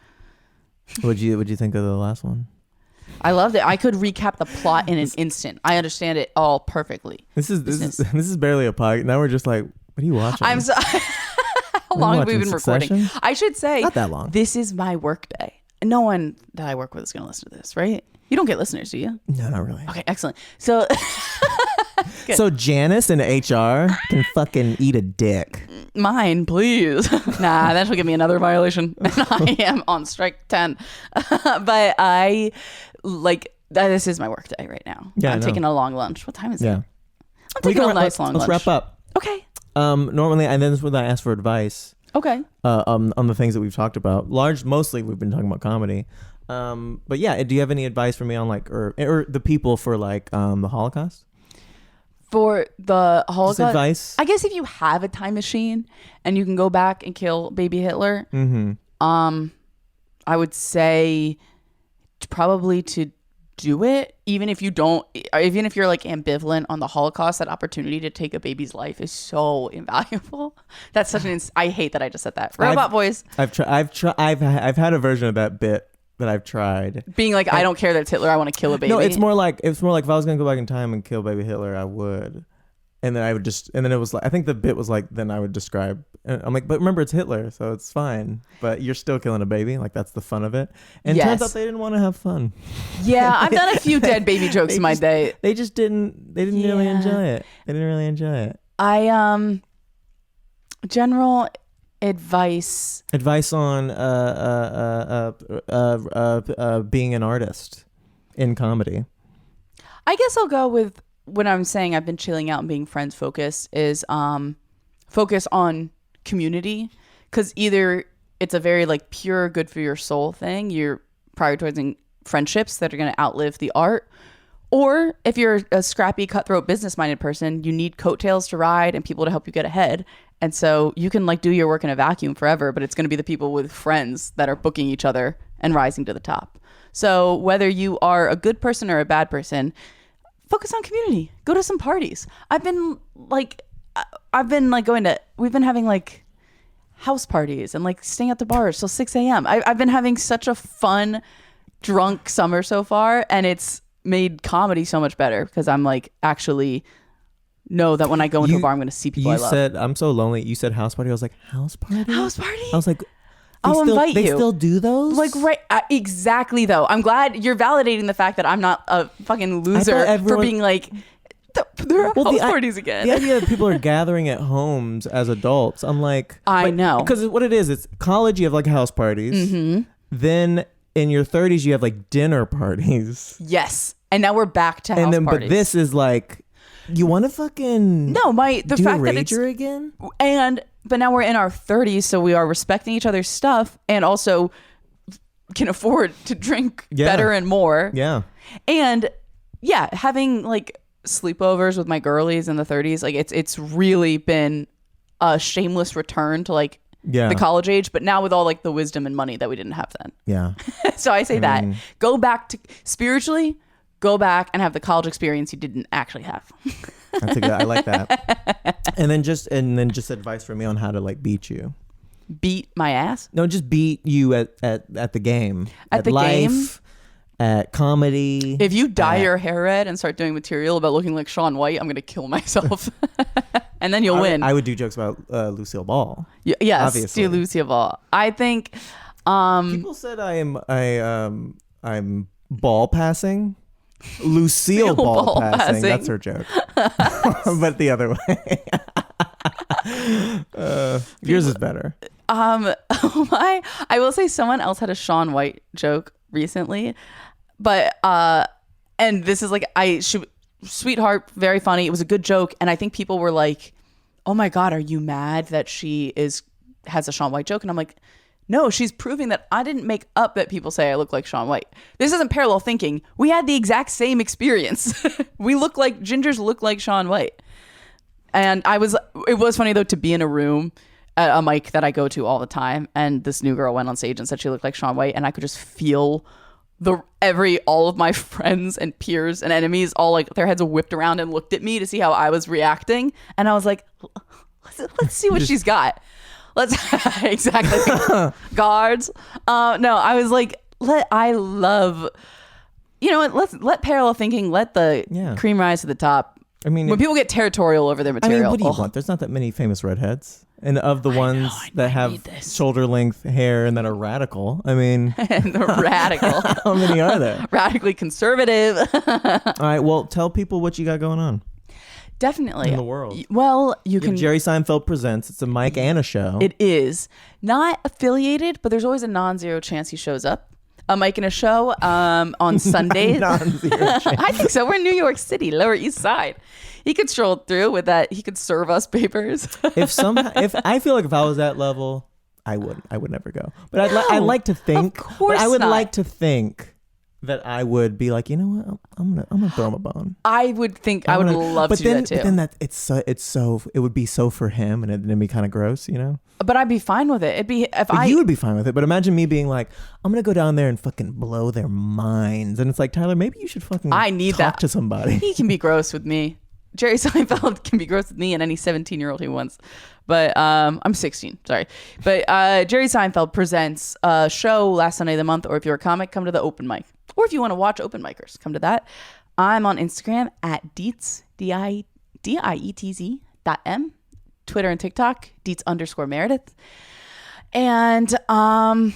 B: What'd you think of the last one?
A: I loved it. I could recap the plot in an instant. I understand it all perfectly.
B: This is barely a podcast. Now we're just like, what are you watching?
A: I'm so how long have we been recording? I should say
B: not that long.
A: This is my work day. No one that I work with is going to listen to this, right? You don't get listeners, do you?
B: No, not really.
A: Okay, excellent. So
B: so Janice in HR can fucking eat a dick.
A: Mine, please. Nah, that will give me another violation. I am on strike 10. But I like this is my work day right now.
B: Yeah,
A: I'm taking a long lunch. What time is it?
B: Yeah.
A: I'm taking a nice long lunch.
B: Let's wrap up.
A: Okay.
B: Normally, and then this is when I ask for advice.
A: Okay.
B: On the things that we've talked about. Mostly we've been talking about comedy. But yeah, do you have any advice for me on like or the people for like the Holocaust?
A: For the Holocaust,
B: just advice.
A: I guess if you have a time machine and you can go back and kill baby Hitler, I would say probably to do it. Even if you're like ambivalent on the Holocaust, that opportunity to take a baby's life is so invaluable. That's such I hate that I just said that. Robot voice.
B: I've had a version of that bit that I've tried.
A: Being like, I don't care that it's Hitler, I want to kill a baby.
B: No, it's more like if I was gonna go back in time and kill baby Hitler, I would. And then it was like, I think the bit was like, then I would describe, and I'm like, but remember it's Hitler, so it's fine. But you're still killing a baby, like that's the fun of it. And it turns out they didn't want to have fun.
A: Yeah, I've done a few dead baby jokes in my day.
B: They just didn't. They didn't really enjoy it. They didn't really enjoy it.
A: General advice
B: on being an artist in comedy.
A: I guess I'll go with when I'm saying I've been chilling out and being friends focused is focus on community, because either it's a very like pure good for your soul thing, you're prioritizing friendships that are going to outlive the art, or if you're a scrappy cutthroat business minded person, you need coattails to ride and people to help you get ahead. And so you can like do your work in a vacuum forever, but it's going to be the people with friends that are booking each other and rising to the top. So whether you are a good person or a bad person, focus on community. Go to some parties. We've been having like house parties and like staying at the bars till 6 a.m. I've been having such a fun, drunk summer so far, and it's made comedy so much better because I'm like actually know that when I go into a bar, I'm going to see people I love.
B: You said, I'm so lonely. You said house party. I was like, house party?
A: House party?
B: I was like,
A: I'll invite you.
B: They still do those?
A: Like, right. Exactly, though. I'm glad you're validating the fact that I'm not a fucking loser for being like, there are house parties again.
B: The idea that people are gathering at homes as adults, I'm like...
A: I know.
B: Because what it is, it's college, you have like house parties. Mm-hmm. Then in your 30s, you have like dinner parties.
A: Yes. And now we're back to house parties.
B: But this is like... You want to fucking
A: the fact that it's
B: again?
A: But now we're in our 30s, so we are respecting each other's stuff and also can afford to drink better and more.
B: Yeah.
A: And yeah, having like sleepovers with my girlies in the 30s, like it's really been a shameless return to like the college age, but now with all like the wisdom and money that we didn't have then.
B: Yeah.
A: So I say that go back to spiritually. Go back and have the college experience you didn't actually have.
B: That's a good. I like that. And then just advice for me on how to like beat you.
A: Beat my ass?
B: No, just beat you at the game. At the life, game? At comedy.
A: If you dye your hair red and start doing material about looking like Shaun White, I'm gonna kill myself. And then you'll win.
B: I would do jokes about Lucille Ball.
A: Yes,
B: obviously.
A: do Lucille Ball. I think
B: People said I'm ball passing. Lucille ball passing. That's her joke. But the other way. Yours is better.
A: I will say someone else had a Shaun White joke recently, but and this is like sweetheart, very funny. It was a good joke, and I think people were like, "Oh my God, are you mad that she has a Shaun White joke?" And I'm like, no, she's proving that I didn't make up that people say I look like Shaun White. This isn't parallel thinking. We had the exact same experience. Gingers look like Shaun White. And it was funny though to be in a room at a mic that I go to all the time, and this new girl went on stage and said she looked like Shaun White, and I could just feel all of my friends and peers and enemies all like their heads whipped around and looked at me to see how I was reacting. And I was like, let's see what she's got. Let's exactly guards. No, I was like, let parallel thinking, let the cream rise to the top. I mean, when people get territorial over their material.
B: I mean, what do you want? There's not that many famous redheads. And of the ones that have shoulder length hair and that are radical, I mean.
A: And they're radical.
B: How many are there?
A: Radically conservative.
B: All right, well, tell people what you got going on.
A: Definitely.
B: In the world.
A: Well, you can.
B: Jerry Seinfeld Presents. It's a mic and a show.
A: It is. Not affiliated, but there's always a non-zero chance he shows up. A mic and a show on Sundays.
B: Non-zero chance.
A: I think so. We're in New York City, Lower East Side. He could stroll through with that. He could serve us papers.
B: if I feel like if I was that level, I would never go. But I'd like to think. Of course I would like to think that I would be like, you know what, I'm gonna throw him a bone. I would
A: love to do that too.
B: But then it would be so for him, and it'd be kind of gross, you know.
A: But I'd be fine with it.
B: You would be fine with it. But imagine me being like, I'm gonna go down there and fucking blow their minds, and it's like, Tyler, maybe you should fucking talk to somebody.
A: He can be gross with me. Jerry Seinfeld can be gross with me and any 17-year-old he wants. But I'm 16, sorry. But Jerry Seinfeld presents a show last Sunday of the month, or if you're a comic, come to the open mic. Or if you want to watch open micers, come to that. I'm on Instagram at Dietz, DIETZ.M. Twitter and TikTok, Dietz_Meredith. And I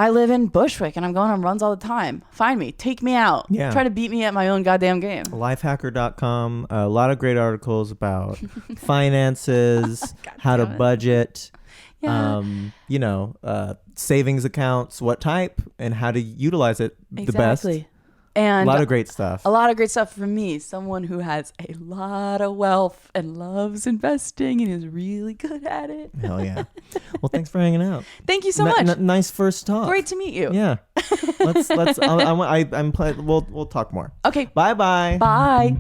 A: live in Bushwick, and I'm going on runs all the time. Find me. Take me out. Yeah. Try to beat me at my own goddamn game.
B: Lifehacker.com. A lot of great articles about finances, how to budget, savings accounts, what type, and how to utilize it the best. And a lot of great stuff.
A: A lot of great stuff from me, someone who has a lot of wealth and loves investing and is really good at it.
B: Hell yeah. Well, thanks for hanging out.
A: Thank you so much.
B: Nice first talk.
A: Great to meet you.
B: Yeah. We'll talk more.
A: Okay.
B: Bye-bye.
A: Bye.